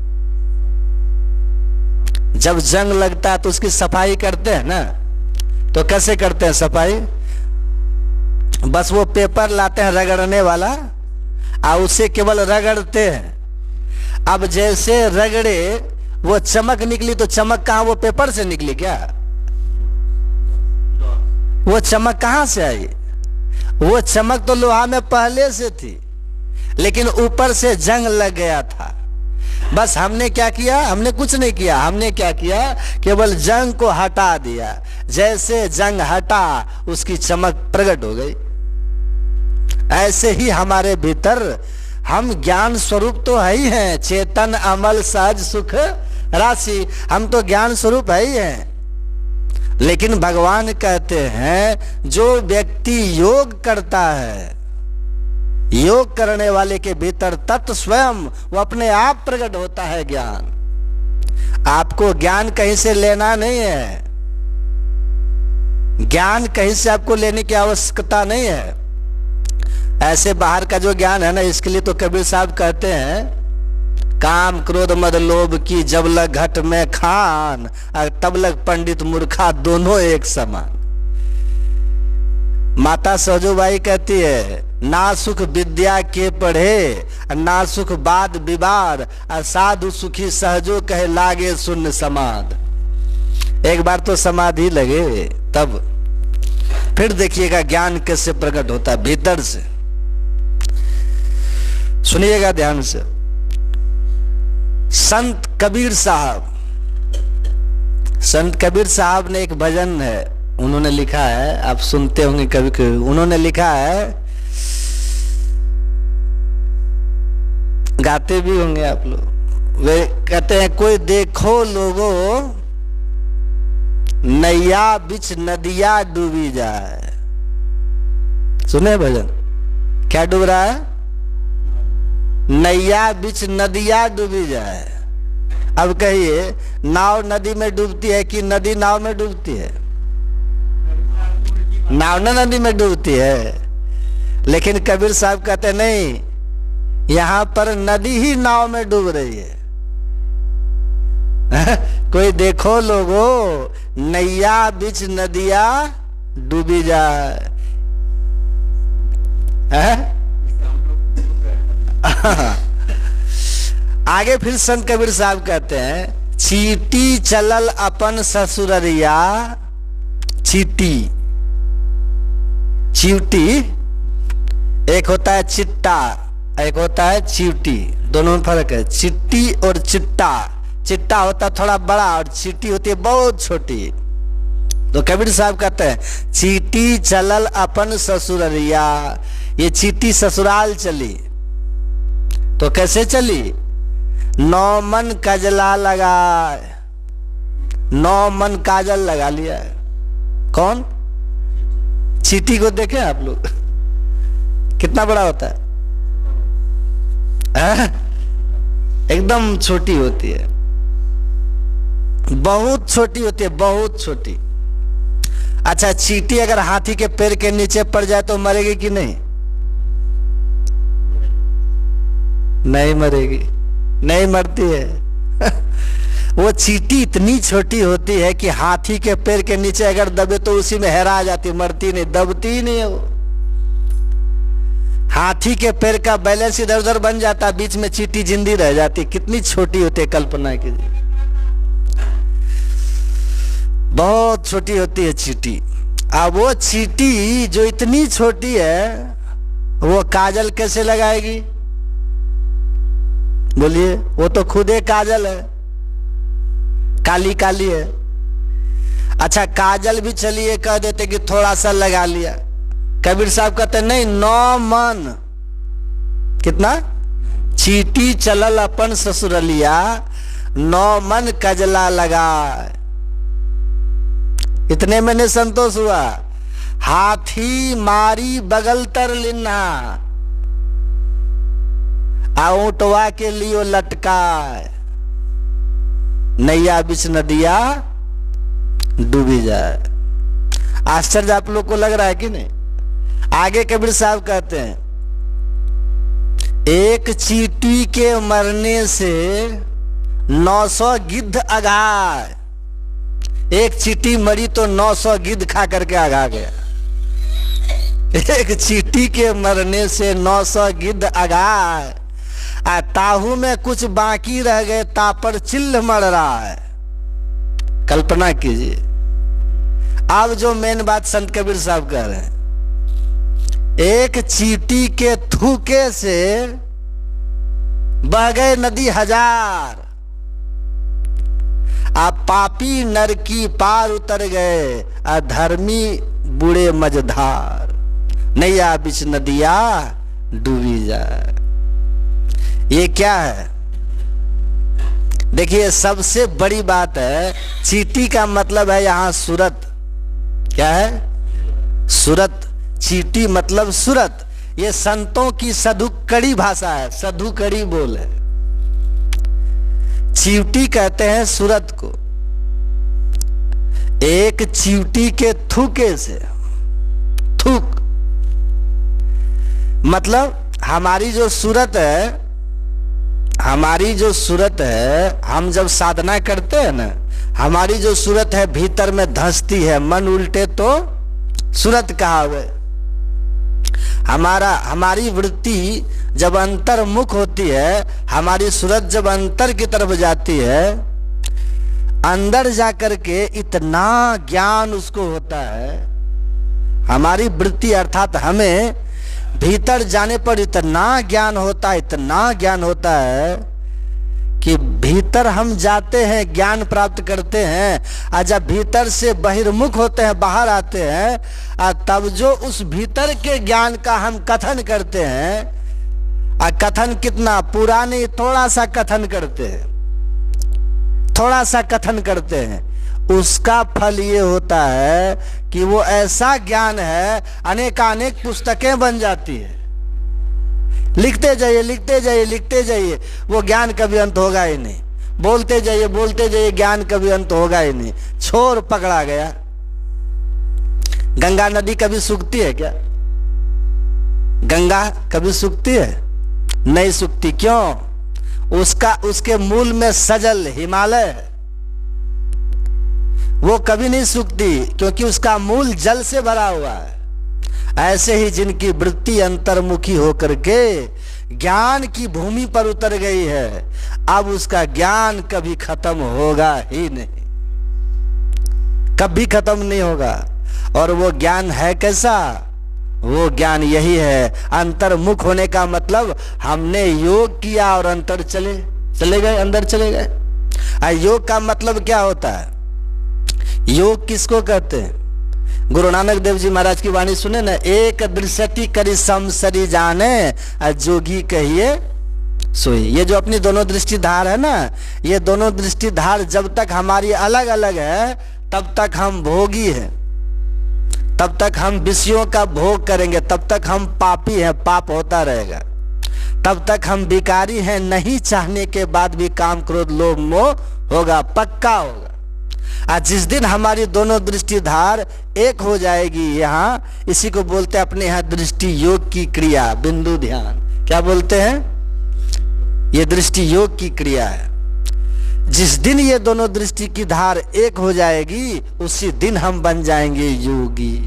जब जंग लगता है तो उसकी सफाई करते हैं ना। तो कैसे करते हैं सफाई? बस वो पेपर लाते हैं रगड़ने वाला, और उसे केवल रगड़ते हैं। अब जैसे रगड़े वो चमक निकली, तो चमक कहां? वो पेपर से निकली क्या? वो चमक कहां से आई? वो चमक तो लोहा में पहले से थी, लेकिन ऊपर से जंग लग गया था। बस हमने क्या किया? हमने कुछ नहीं किया। हमने क्या किया? केवल जंग को हटा दिया। जैसे जंग हटा, उसकी चमक प्रकट हो गई। ऐसे ही हमारे भीतर हम ज्ञान स्वरूप तो है ही हैं, चेतन अमल सहज सुख राशि, हम तो ज्ञान स्वरूप है ही हैं। लेकिन भगवान कहते हैं जो व्यक्ति योग करता है, योग करने वाले के भीतर तत्व स्वयं वो अपने आप प्रकट होता है ज्ञान। आपको ज्ञान कहीं से लेना नहीं है, ज्ञान कहीं से आपको लेने की आवश्यकता नहीं है। ऐसे बाहर का जो ज्ञान है ना, इसके लिए तो कबीर साहब कहते हैं काम क्रोध मद लोभ की जब लग घट में खान, और तब लग पंडित मूर्खा दोनों एक समान। माता सजोबाई कहती है ना सुख विद्या के पढ़े, ना सुख बाद विवाद, और साधु सुखी सहजो कहे लागे शून्य समाध। एक बार तो समाधि लगे, तब फिर देखिएगा ज्ञान कैसे प्रकट होता है भीतर से। सुनिएगा ध्यान से। संत कबीर साहब ने एक भजन है, उन्होंने लिखा है, आप सुनते होंगे कभी कभी। उन्होंने लिखा है, गाते भी होंगे आप लोग। वे कहते हैं कोई देखो लोगो नैया बिच नदिया डूबी जाए। सुने भजन? क्या डूब रहा है? नैया बिच नदिया डूबी जाए। अब कहिए, नाव नदी में डूबती है कि नदी नाव में डूबती है? नाव न नदी में डूबती है। लेकिन कबीर साहब कहते नहीं, यहां पर नदी ही नाव में डूब रही है। कोई देखो लोगो नैया बिच नदिया डूबी जाए। आगे फिर संत कबीर साहब कहते हैं चीटी चलल अपन ससुररिया। चीटी, चीवटी, एक होता है चिट्टा, एक होता है चीवटी, दोनों में फर्क है। चिट्टी और चिट्टा, चिट्टा होता है थोड़ा बड़ा और चीटी होती है बहुत छोटी। तो कबीर साहब कहते हैं चीटी चलल अपन ससुररिया। ये चीटी ससुराल चली तो कैसे चली? 9 मन कजला लगा, 9 मन काजल लगा लिया है। कौन? चीटी को देखे आप लोग, कितना बड़ा होता है? एकदम छोटी होती है, बहुत छोटी होती है, बहुत छोटी। अच्छा, चीटी अगर हाथी के पैर के नीचे पड़ जाए तो मरेगी कि नहीं? नहीं मरेगी, नहीं मरती है। वो चीटी इतनी छोटी होती है कि हाथी के पैर के नीचे अगर दबे तो उसी में हेरा जाती, मरती नहीं, दबती ही नहीं है वो। हाथी के पैर का बैलेंस इधर उधर बन जाता, बीच में चीटी जिंदी रह जाती। कितनी छोटी होती है, कल्पना कीजिए। बहुत छोटी होती है चीटी। अब वो चीटी जो इतनी छोटी है, वो काजल कैसे लगाएगी? बोलिए, वो तो खुद एक काजल है, काली काली है। अच्छा, काजल भी चलिए कह देते कि थोड़ा सा लगा लिया। कबीर साहब कहते नहीं, 9 मन, कितना? चीटी चलल अपन ससुरलिया, 9 मन कजला लगा। इतने में नहीं संतोष हुआ, हाथी मारी बगल तर लिन्हा, ऊंटवा के लिए लटका, नैया बिच नदिया डूबी जाए। आश्चर्य आप लोग को लग रहा है कि नहीं? आगे कबीर साहब कहते हैं एक चींटी के मरने से 900 गिद्ध अघाए। एक चींटी मरी तो 900 गिद्ध खा करके आगा गया। एक चींटी के मरने से 900 गिद्ध अघाए, ताहू में कुछ बाकी रह गए, तापर चिल्ल मर रहा है। कल्पना कीजिए, अब जो मेन बात संत कबीर साहब कह रहे हैं, एक चींटी के थूके से बह गए नदी हजार, आप पापी नर की पार उतर गए, अधर्मी बूढ़े मझधार, नैया बिच नदिया डूबी जाए। ये क्या है? देखिए, सबसे बड़ी बात है, चींटी का मतलब है यहां सूरत। क्या है? सूरत। चींटी मतलब सूरत। ये संतों की सधुकड़ी भाषा है, सधुकड़ी बोल है। चींटी कहते हैं सूरत को। एक चींटी के थूके से, थूक मतलब हमारी जो सूरत है, हमारी जो सूरत है, हम जब साधना करते हैं ना, हमारी जो सूरत है भीतर में धंसती है, मन उल्टे तो सूरत कहावे। हमारी वृत्ति जब अंतर्मुख होती है, हमारी सूरत जब अंतर की तरफ जाती है, अंदर जाकर के इतना ज्ञान उसको होता है, हमारी वृत्ति अर्थात हमें भीतर जाने पर इतना ज्ञान होता है, इतना ज्ञान होता है कि भीतर हम जाते हैं, ज्ञान प्राप्त करते हैं, और जब भीतर से बहिर्मुख होते हैं, बाहर आते हैं, और तब जो उस भीतर के ज्ञान का हम कथन करते हैं, और कथन कितना पूरा नहीं, थोड़ा सा कथन करते हैं, थोड़ा सा कथन करते हैं, उसका फल ये होता है कि वो ऐसा ज्ञान है, अनेकानेक पुस्तकें बन जाती है। लिखते जाइए, लिखते जाइए, लिखते जाइए, वो ज्ञान कभी अंत होगा ही नहीं। बोलते जाइए, बोलते जाइए, ज्ञान कभी अंत होगा ही नहीं। छोर पकड़ा गया। गंगा नदी कभी सूखती है क्या? गंगा कभी सूखती है? नहीं सूखती। क्यों? उसके मूल में सजल हिमालय है, वो कभी नहीं सूखती, क्योंकि उसका मूल जल से भरा हुआ है। ऐसे ही जिनकी वृत्ति अंतर्मुखी होकर के ज्ञान की भूमि पर उतर गई है, अब उसका ज्ञान कभी खत्म होगा ही नहीं, कभी खत्म नहीं होगा। और वो ज्ञान है कैसा? वो ज्ञान यही है, अंतर्मुख होने का मतलब हमने योग किया और अंतर चले गए, अंदर चले गए। योग का मतलब क्या होता है? योग किसको कहते हैं? गुरु नानक देव जी महाराज की वाणी सुने ना, एक दृष्टि करी समसरी जाने, जोगी कहिए सोई। ये जो अपनी दोनों दृष्टिधार है ना, ये दोनों दृष्टिधार जब तक हमारी अलग अलग है, तब तक हम भोगी हैं, तब तक हम विषयों का भोग करेंगे, तब तक हम पापी हैं, पाप होता रहेगा। तब तक हम विकारी हैं, नहीं चाहने के बाद भी काम क्रोध लोभ मोह होगा, पक्का होगा। आज जिस दिन हमारी दोनों दृष्टिधार एक हो जाएगी, यहाँ इसी को बोलते हैं अपने यहाँ दृष्टि योग की क्रिया, बिंदु ध्यान। क्या बोलते हैं? ये दृष्टि योग की क्रिया है। जिस दिन ये दोनों दृष्टि की धार एक हो जाएगी, उसी दिन हम बन जाएंगे योगी।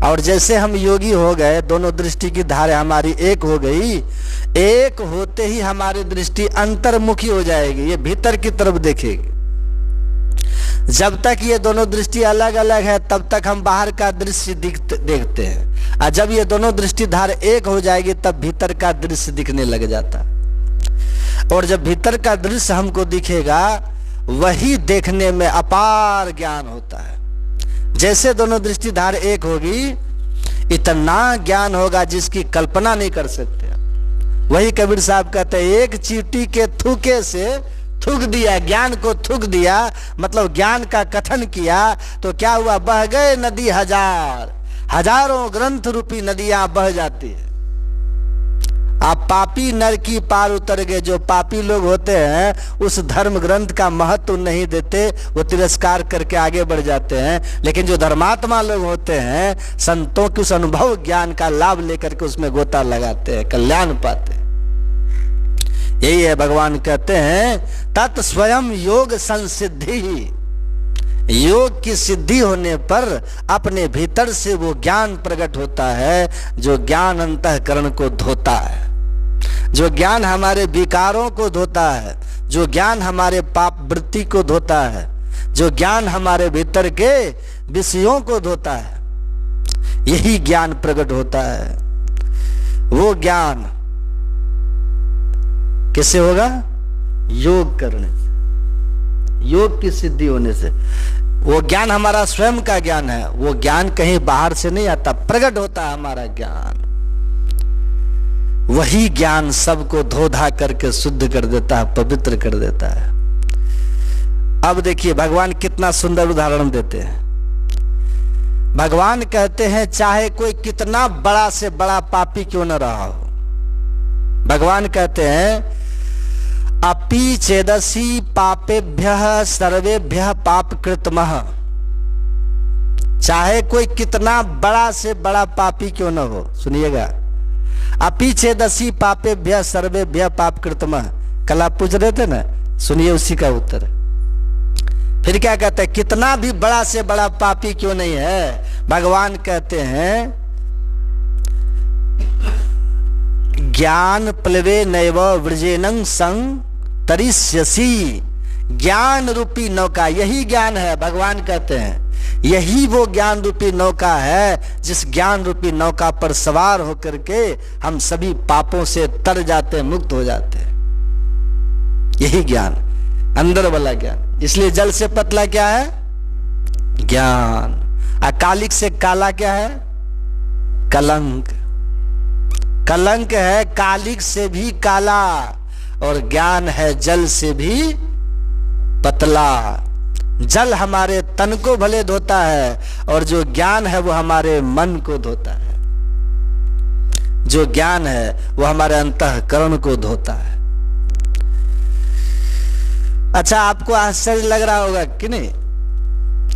और जैसे हम योगी हो गए, दोनों दृष्टि की धार हमारी एक हो गई, एक होते ही हमारी दृष्टि अंतर्मुखी हो जाएगी, ये भीतर की तरफ देखेगी। जब तक ये दोनों दृष्टि अलग अलग है, तब तक हम बाहर का दृश्य देखते हैं, और जब ये दोनों दृष्टि धार एक हो जाएगी, तब भीतर का दृश्य दिखने लग जाता। और जब भीतर का दृश्य हमको दिखेगा, वही देखने में अपार ज्ञान होता है। जैसे दोनों दृष्टिधार एक होगी, इतना ज्ञान होगा जिसकी कल्पना नहीं कर सकते। वही कबीर साहब कहते हैं, एक चींटी के थूके से थूक दिया, ज्ञान को थूक दिया, मतलब ज्ञान का कथन किया, तो क्या हुआ? बह गए नदी हजार, हजारों ग्रंथ रूपी नदियां बह जाती है। आप पापी नर की पार उतर गए। जो पापी लोग होते हैं उस धर्म ग्रंथ का महत्व नहीं देते, वो तिरस्कार करके आगे बढ़ जाते हैं। लेकिन जो धर्मात्मा लोग होते हैं, संतों के उस अनुभव ज्ञान का लाभ लेकर के उसमें गोता लगाते हैं, कल्याण पाते हैं। यही है, भगवान कहते हैं तत् स्वयं योग संसिद्धि। योग की सिद्धि होने पर अपने भीतर से वो ज्ञान प्रकट होता है, जो ज्ञान अंतःकरण को धोता है, जो ज्ञान हमारे विकारों को धोता है, जो ज्ञान हमारे पाप वृत्ति को धोता है, जो ज्ञान हमारे भीतर के विषयों को धोता है, यही ज्ञान प्रकट होता है। वो ज्ञान किससे होगा? योग करने से, योग की सिद्धि होने से। वो ज्ञान हमारा स्वयं का ज्ञान है, वो ज्ञान कहीं बाहर से नहीं आता, प्रकट होता है हमारा ज्ञान। वही ज्ञान सबको धो धा करके शुद्ध कर देता है, पवित्र कर देता है। अब देखिए भगवान कितना सुंदर उदाहरण देते हैं। भगवान कहते हैं चाहे कोई कितना बड़ा से बड़ा पापी क्यों न रहा हो, भगवान कहते हैं अपि चेदसि पापेभ्यः सर्वेभ्यः पाप कृतमः। चाहे कोई कितना बड़ा से बड़ा पापी क्यों न हो, सुनिएगा, अपि चेदसि पापेभ्यः सर्वेभ्यः पाप कृतमः। कल आप पूछ रहे थे ना, सुनिए उसी का उत्तर। फिर क्या कहते हैं? कितना भी बड़ा से बड़ा पापी क्यों नहीं है, भगवान कहते हैं ज्ञान प्लवे नैव वृजेनं संग तरिष्यसि। ज्ञान रूपी नौका, यही ज्ञान है। भगवान कहते हैं यही वो ज्ञान रूपी नौका है, जिस ज्ञान रूपी नौका पर सवार होकर के हम सभी पापों से तर जाते हैं, मुक्त हो जाते हैं। यही ज्ञान, अंदर वाला ज्ञान। इसलिए जल से पतला क्या है? ज्ञान। अकालिक से काला क्या है? कलंक। कलंक है कालिक से भी काला, और ज्ञान है जल से भी पतला। जल हमारे तन को भले धोता है, और जो ज्ञान है वो हमारे मन को धोता है। जो ज्ञान है वो हमारे अंतःकरण को धोता है। अच्छा, आपको आश्चर्य लग रहा होगा कि नहीं,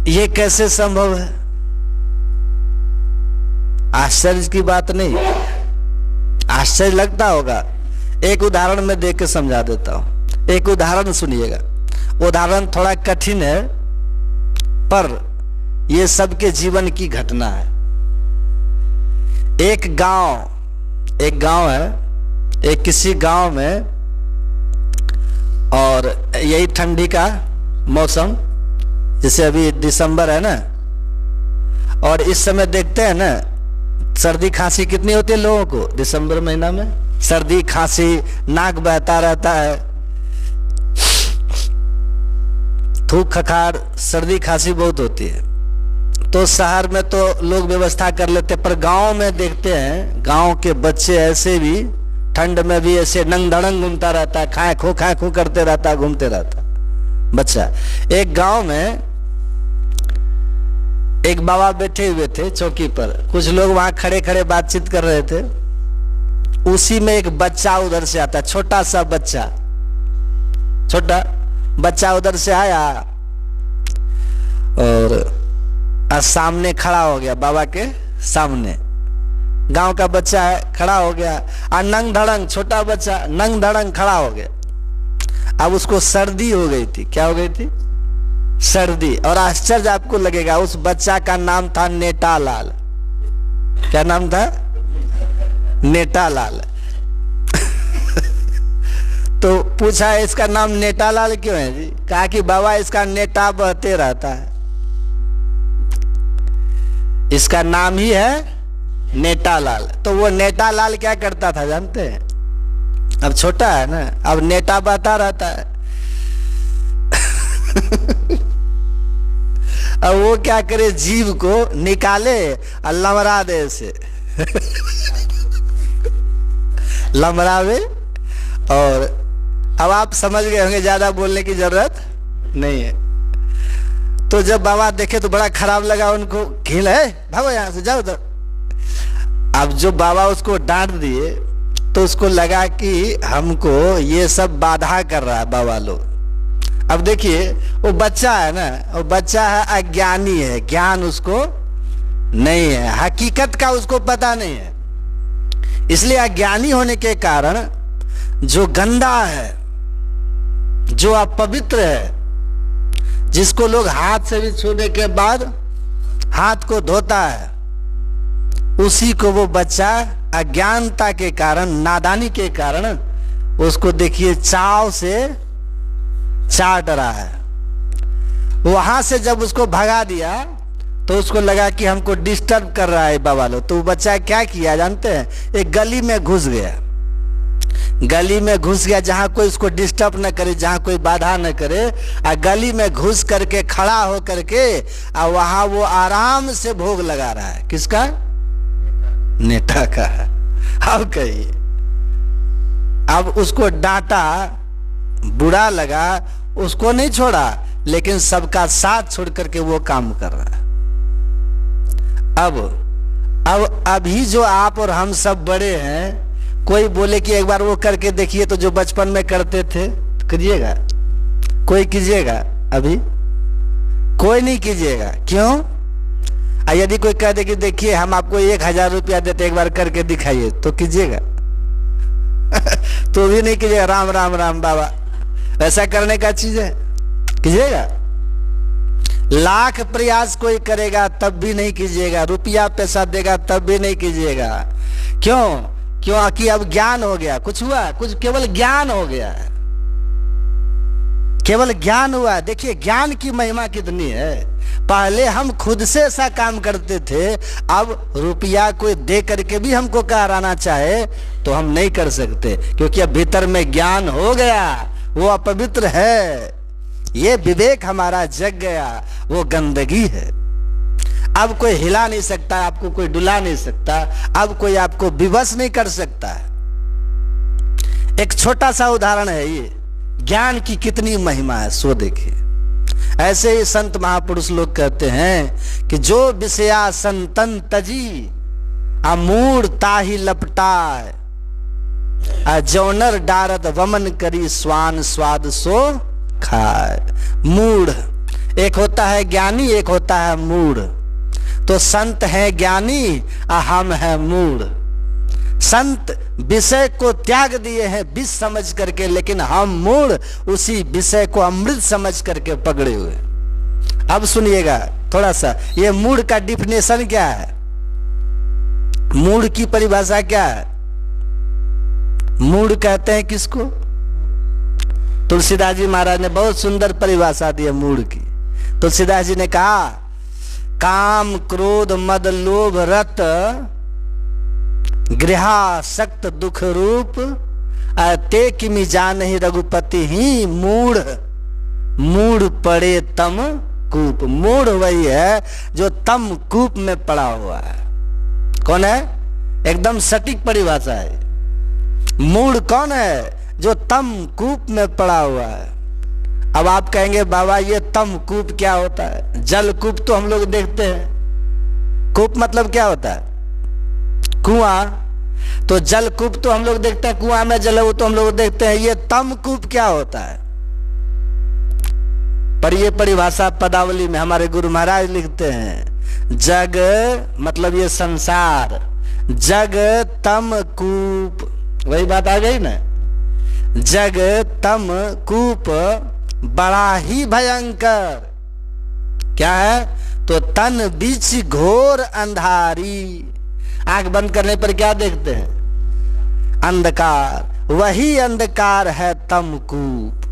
ये कैसे संभव है? आश्चर्य की बात नहीं, आश्चर्य लगता होगा। एक उदाहरण में देख के समझा देता हूं। एक उदाहरण सुनिएगा। उदाहरण थोड़ा कठिन है, पर यह सबके जीवन की घटना है। एक गांव है, एक किसी गांव में, और यही ठंडी का मौसम, जैसे अभी दिसंबर है ना, और इस समय देखते हैं ना सर्दी खांसी कितनी होती है लोगों को दिसंबर महीना में। सर्दी खांसी, नाक बहता रहता है, थूक खखार, सर्दी खांसी बहुत होती है। तो शहर में तो लोग व्यवस्था कर लेते, पर गांव में देखते हैं गांव के बच्चे ऐसे भी ठंड में भी ऐसे नंग धड़ंग घूमता रहता है, खाए खो करते रहता है, घूमते रहता बच्चा। एक गांव में एक बाबा बैठे हुए थे चौकी पर, कुछ लोग वहां खड़े खड़े बातचीत कर रहे थे। उसी में एक बच्चा उधर से आता, छोटा सा बच्चा, छोटा बच्चा उधर से आया और सामने खड़ा हो गया, बाबा के सामने। गांव का बच्चा है, खड़ा हो गया, और नंग धड़ंग, छोटा बच्चा नंग धड़ंग खड़ा हो गया। अब उसको सर्दी हो गई थी। क्या हो गई थी? सर्दी। और आश्चर्य आपको लगेगा, उस बच्चा का नाम था नेटालाल। क्या नाम था? नेटालाल। तो पूछा इसका नाम नेटालाल क्यों है जी? कहा कि बाबा इसका नेटा बहते रहता है, इसका नाम ही है नेटालाल। तो वो नेटालाल क्या करता था जानते हैं? अब छोटा है ना, अब नेटा बहता रहता है। अब वो क्या करे, जीव को निकाले और लमरा दे इसे। लमरावे। और अब आप समझ गए होंगे, ज्यादा बोलने की जरूरत नहीं है। तो जब बाबा देखे तो बड़ा खराब लगा उनको, घिन है, भागो यहां से, जाओ उधर। अब जो बाबा उसको डांट दिए तो उसको लगा कि हमको ये सब बाधा कर रहा है बाबा लोग। अब देखिए वो बच्चा है ना, वो बच्चा है, अज्ञानी है, ज्ञान उसको नहीं है, हकीकत का उसको पता नहीं है। इसलिए अज्ञानी होने के कारण जो गंदा है, जो अपवित्र है, जिसको लोग हाथ से भी छूने के बाद हाथ को धोता है, उसी को वो बच्चा अज्ञानता के कारण, नादानी के कारण उसको देखिए चाव से चाट रहा है। वहां से जब उसको भगा दिया तो उसको लगा कि हमको डिस्टर्ब कर रहा है बाबा लोग। तो बच्चा क्या किया जानते हैं? एक गली में घुस गया, गली में घुस गया जहां कोई उसको डिस्टर्ब न करे, जहां कोई बाधा न करे। आ गली में घुस करके खड़ा हो करके आ वहां वो आराम से भोग लगा रहा है। किसका? नेता का। अब कहिए, अब उसको डांटा, बुरा लगा, उसको नहीं छोड़ा, लेकिन सबका साथ छोड़ करके वो काम कर रहा है। अब अभी जो आप और हम सब बड़े हैं, कोई बोले कि एक बार वो करके देखिए, तो जो बचपन में करते थे कीजिएगा? कोई कीजिएगा? अभी कोई नहीं कीजिएगा। क्यों? यदि कोई कह दे कि देखिए हम आपको 1000 रुपया देते, एक बार करके दिखाइए, तो कीजिएगा? तो भी नहीं कीजिएगा। राम राम राम बाबा, ऐसा करने का चीज है? कीजिएगा? लाख प्रयास कोई करेगा तब भी नहीं कीजिएगा, रुपया पैसा देगा तब भी नहीं कीजिएगा। क्यों? क्योंकि अब ज्ञान हो गया। कुछ हुआ? कुछ केवल ज्ञान हो गया है, केवल ज्ञान हुआ। देखिए ज्ञान की महिमा कितनी है। पहले हम खुद से ऐसा काम करते थे, अब रुपया कोई दे करके भी हमको कराना चाहे तो हम नहीं कर सकते, क्योंकि अब भीतर में ज्ञान हो गया, वो अपवित्र है। ये विवेक हमारा जग गया, वो गंदगी है। अब कोई हिला नहीं सकता, आपको कोई डुला नहीं सकता, अब कोई आपको विवश नहीं कर सकता। एक छोटा सा उदाहरण है ये, ज्ञान की कितनी महिमा है सो देखिए। ऐसे ही संत महापुरुष लोग कहते हैं कि जो विषया संतन तजी अमूढ़ ताही लपटाए, जौनर डारत वमन करी स्वान स्वाद सो खाए। मूढ़, एक होता है ज्ञानी, एक होता है मूढ़। तो संत है ज्ञानी, हम है मूढ़। संत विषय को त्याग दिए हैं विष समझ करके, लेकिन हम मूढ़ उसी विषय को अमृत समझ करके पकड़े हुए। अब सुनिएगा थोड़ा सा, ये मूढ़ का डिफिनेशन क्या है, मूढ़ की परिभाषा क्या है? मूढ़ कहते हैं किसको? तुलसीदास जी महाराज ने बहुत सुंदर परिभाषा दी है मूढ़ की। तुलसीदास जी ने कहा, काम क्रोध मद लोभ रत गृहासक्त दुख रूप ते किमि जानहि रघुपति ही मूढ़ मूढ़ पड़े तम कूप। मूढ़ वही है जो तम कूप में पड़ा हुआ है। कौन है? एकदम सटीक परिभाषा है। मूढ़ कौन है? जो तम कूप में पड़ा हुआ है। अब आप कहेंगे बाबा ये तम कूप क्या होता है? जल कूप तो हम लोग देखते हैं। कूप मतलब क्या होता है? कुआं। तो जल कूप तो हम लोग देखते हैं, कुआं में जल है वो तो हम लोग देखते हैं। ये तम कूप क्या होता है? पर ये परिभाषा पदावली में हमारे गुरु महाराज लिखते हैं, जग मतलब ये संसार, जग तम कूप। वही बात आ गई ना, जग तम कूप बड़ा ही भयंकर। क्या है? तो तन बीच घोर अंधारी। आंख बंद करने पर क्या देखते हैं? अंधकार। वही अंधकार है तम कूप।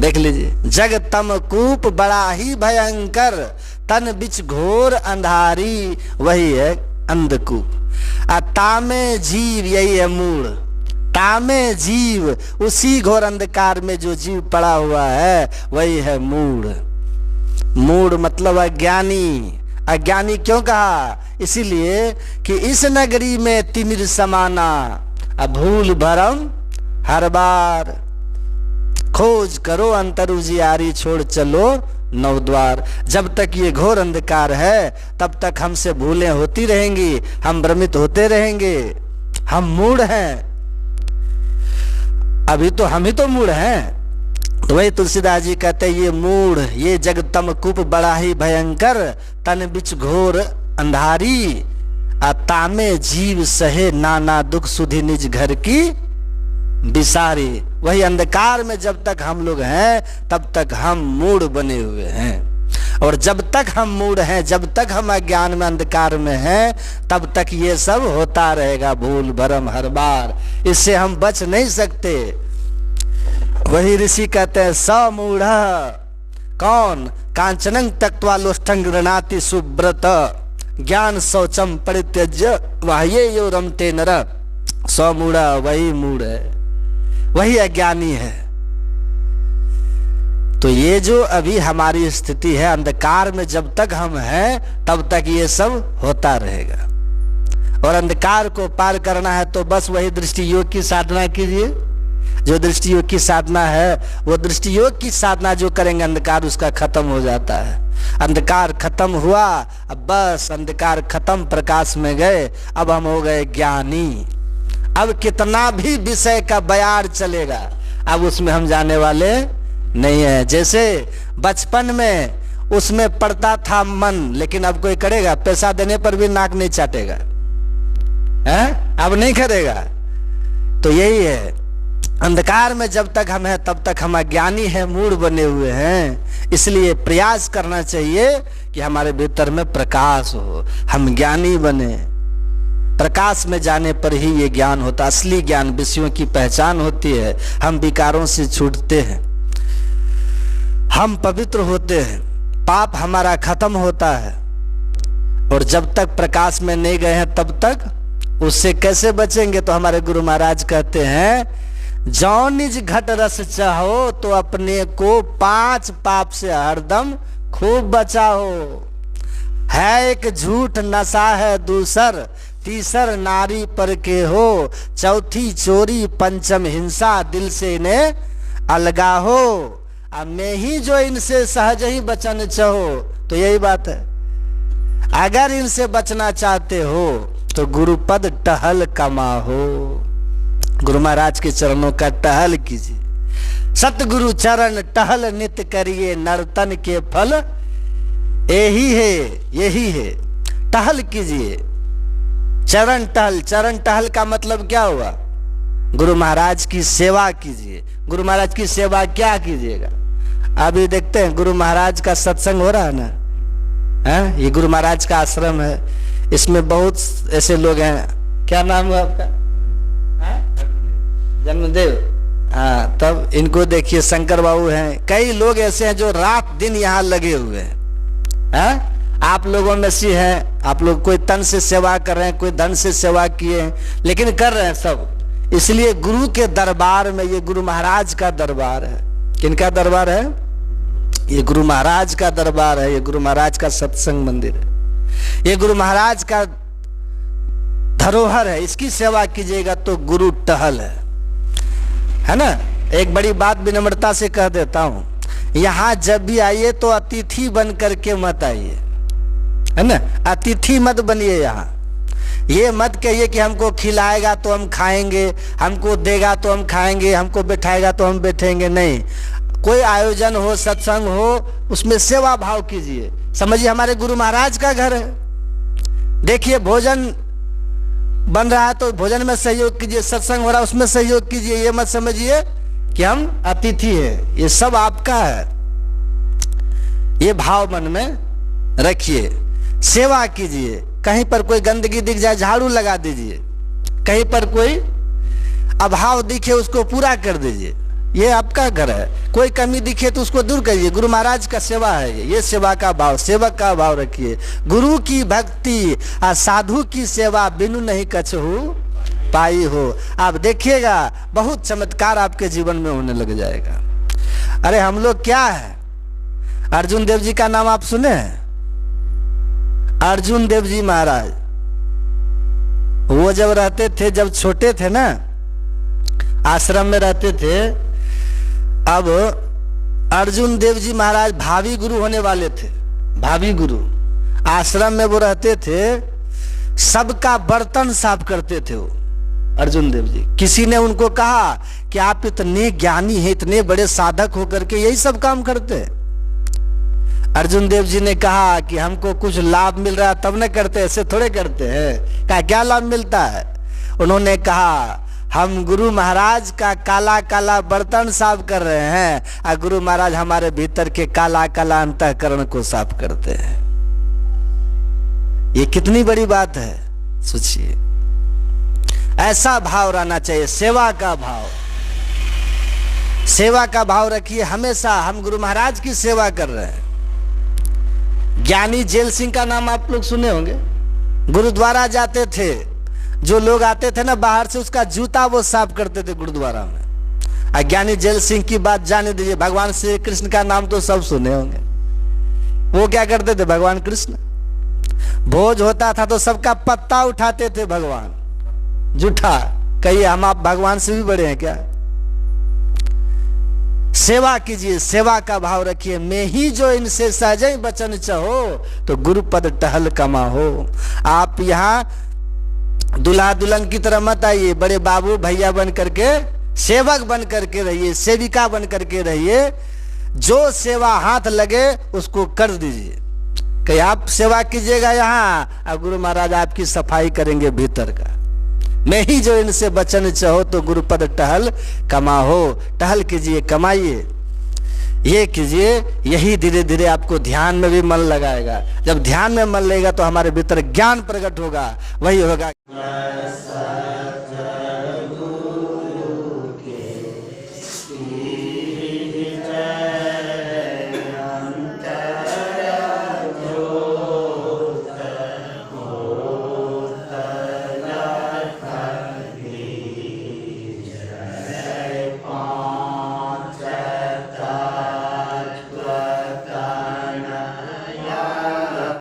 देख लीजिए, जग तम कूप बड़ा ही भयंकर, तन बीच घोर अंधारी, वही है अंधकूप। तामे जीव, यही है मूढ़। तामे जीव, उसी घोर अंधकार में जो जीव पड़ा हुआ है वही है मूढ़। मूढ़ मतलब अज्ञानी। अज्ञानी क्यों कहा? इसीलिए कि इस नगरी में तिमिर समाना, भूल भरम हर बार। खोज करो अंतर उजियारी, छोड़ चलो नवद्वार। जब तक ये घोर अंधकार है तब तक हमसे भूलें होती रहेंगी, हम भ्रमित होते रहेंगे, हम मूढ़ हैं। अभी तो हम ही तो मूढ़ हैं। तो वही तुलसीदास जी कहते हैं, ये मूढ़, ये जग तम कूप बड़ा ही भयंकर, तन बिच घोर अंधारी, तामे जीव सहे नाना दुख सुधि निज घर की बिसारी। वही अंधकार में जब तक हम लोग हैं तब तक हम मूढ़ बने हुए हैं। और जब तक हम मूढ़ हैं, जब तक हम अज्ञान में अंधकार में हैं, तब तक ये सब होता रहेगा, भूल भरम हर बार। इससे हम बच नहीं सकते। वही ऋषि कहते हैं, स मूढ़ कौन? कांचनं त्यक्त्वा लोष्ठं गृह्णाति सुव्रत ज्ञान शौचम परित्यज्य बाह्येयो रमते नर। सौ मूढ़ा वही मूढ़ है, वही अज्ञानी है। तो ये जो अभी हमारी स्थिति है, अंधकार में जब तक हम हैं तब तक ये सब होता रहेगा। और अंधकार को पार करना है तो बस वही दृष्टि योग की साधना कीजिए। जो दृष्टि योग की साधना है, वो दृष्टि योग की साधना जो करेंगे, अंधकार उसका खत्म हो जाता है। अंधकार खत्म हुआ, अब बस अंधकार खत्म, प्रकाश में गए, अब हम हो गए ज्ञानी। अब कितना भी विषय का बयार चलेगा, अब उसमें हम जाने वाले नहीं है। जैसे बचपन में उसमें पड़ता था मन, लेकिन अब कोई करेगा? पैसा देने पर भी नाक नहीं चाटेगा, है? अब नहीं करेगा। तो यही है, अंधकार में जब तक हम हैं तब तक हम अज्ञानी हैं, मूढ़ बने हुए हैं। इसलिए प्रयास करना चाहिए कि हमारे भीतर में प्रकाश हो, हम ज्ञानी बने। प्रकाश में जाने पर ही ये ज्ञान होता, असली ज्ञान, विषयों की पहचान होती है। हम विकारों से छूटते हैं, हम पवित्र होते हैं, पाप हमारा खत्म होता है। और जब तक प्रकाश में नहीं गए हैं तब तक उससे कैसे बचेंगे? तो हमारे गुरु महाराज कहते हैं, जौ निज घट रस चाहो तो अपने को 5 पाप से हरदम खूब बचाओ। है एक झूठ नशा है दूसर, तीसर नारी पर के हो, चौथी चोरी, पंचम हिंसा, दिल से इन्हें अलगा हो। अब मैं ही जो इनसे सहज ही बचन चाहो। तो यही बात है, अगर इनसे बचना चाहते हो तो गुरुपद टहल कमाहो। गुरु महाराज के चरणों का टहल कीजिए। सतगुरु चरण टहल नित्य करिए, नर्तन के फल यही है, यही है। टहल कीजिए, चरण टहल। चरण टहल का मतलब क्या हुआ? गुरु महाराज की सेवा कीजिए। गुरु महाराज की सेवा क्या कीजिएगा? अभी देखते हैं गुरु महाराज का सत्संग हो रहा है ना, है? ये गुरु महाराज का आश्रम है, इसमें बहुत ऐसे लोग हैं। क्या नाम है आपका? जन्मदेव। हाँ, तब इनको देखिए, शंकर बाबू हैं, कई लोग ऐसे हैं जो रात दिन यहाँ लगे हुए हैं। आप लोगों में से हैं, आप लोग कोई तन से सेवा कर रहे हैं, कोई धन से सेवा किए हैं, लेकिन कर रहे हैं सब। इसलिए गुरु के दरबार में, ये गुरु महाराज का दरबार है। किनका दरबार है? ये गुरु महाराज का दरबार है, ये गुरु महाराज का सत्संग मंदिर है, ये गुरु महाराज का धरोहर है। इसकी सेवा कीजिएगा तो गुरु टहल है ना। एक बड़ी बात विनम्रता से कह देता हूं, यहां जब भी आइए तो अतिथि बन करके मत आइए, है ना। अतिथि मत बनिए। यहाँ ये मत कहिए कि हमको खिलाएगा तो हम खाएंगे, हमको देगा तो हम खाएंगे, हमको बैठाएगा तो हम बैठेंगे। नहीं, कोई आयोजन हो, सत्संग हो, उसमें सेवा भाव कीजिए। समझिए हमारे गुरु महाराज का घर है। देखिए भोजन बन रहा है तो भोजन में सहयोग कीजिए, सत्संग हो रहा है उसमें सहयोग कीजिए। ये मत समझिए कि हम अतिथि हैं, ये सब आपका है। ये भाव मन में रखिए, सेवा कीजिए। कहीं पर कोई गंदगी दिख जाए झाड़ू लगा दीजिए, कहीं पर कोई अभाव दिखे उसको पूरा कर दीजिए। ये आपका घर है। कोई कमी दिखे तो उसको दूर करिए। गुरु महाराज का सेवा है ये सेवा का भाव, सेवक का भाव रखिए। गुरु की भक्ति और साधु की सेवा बिनु नहीं कछहु पाई हो। आप देखिएगा बहुत चमत्कार आपके जीवन में होने लग जाएगा। अरे हम लोग क्या है, अर्जुन देव जी का नाम आप सुने हैं? अर्जुन देव जी महाराज, वो जब रहते थे, जब छोटे थे ना, आश्रम में रहते थे। अब अर्जुन देव जी महाराज भावी गुरु होने वाले थे, भावी गुरु। आश्रम में वो रहते थे, सबका बर्तन साफ करते थे वो अर्जुन देव जी। किसी ने उनको कहा कि आप इतने ज्ञानी हैं, इतने बड़े साधक होकर के यही सब काम करते हैं। अर्जुन देव जी ने कहा कि हमको कुछ लाभ मिल रहा है तब न करते, ऐसे थोड़े करते हैं। कहा क्या लाभ मिलता है? उन्होंने कहा हम गुरु महाराज का काला काला बर्तन साफ कर रहे हैं और गुरु महाराज हमारे भीतर के काला काला अंतःकरण को साफ करते हैं। ये कितनी बड़ी बात है, सोचिए। ऐसा भाव रहना चाहिए, सेवा का भाव। सेवा का भाव रखिए हमेशा। हम गुरु महाराज की सेवा कर रहे हैं। ज्ञानी जेल सिंह का नाम आप लोग सुने होंगे। गुरुद्वारा जाते थे, जो लोग आते थे ना बाहर से, उसका जूता वो साफ करते थे गुरुद्वारा में। ज्ञानी जेल सिंह की बात जाने दीजिए। भगवान श्री कृष्ण का नाम तो सब सुने होंगे। वो क्या करते थे भगवान कृष्ण? भोज होता था तो सबका पत्ता उठाते थे भगवान। जूठा कहिए हम आप भगवान से भी बड़े हैं क्या? सेवा कीजिए, सेवा का भाव रखिए। मैं ही जो इनसे सहजई बचन चाहो, तो गुरुपद टहल कमा हो। आप यहाँ दुल्हा दुल्हन की तरह मत आइए। बड़े बाबू भैया बन करके, सेवक बन करके रहिए, सेविका बन करके रहिए। जो सेवा हाथ लगे उसको कर दीजिए। कि आप सेवा कीजिएगा यहाँ, अब गुरु महाराज आपकी सफाई करेंगे भीतर का। मैं ही जो इनसे बचन चाहो, तो गुरुपद टहल कमा हो। टहल कीजिए, कमाइए, ये कीजिए। यही धीरे धीरे आपको ध्यान में भी मन लगाएगा। जब ध्यान में मन लगेगा तो हमारे भीतर ज्ञान प्रकट होगा। वही होगा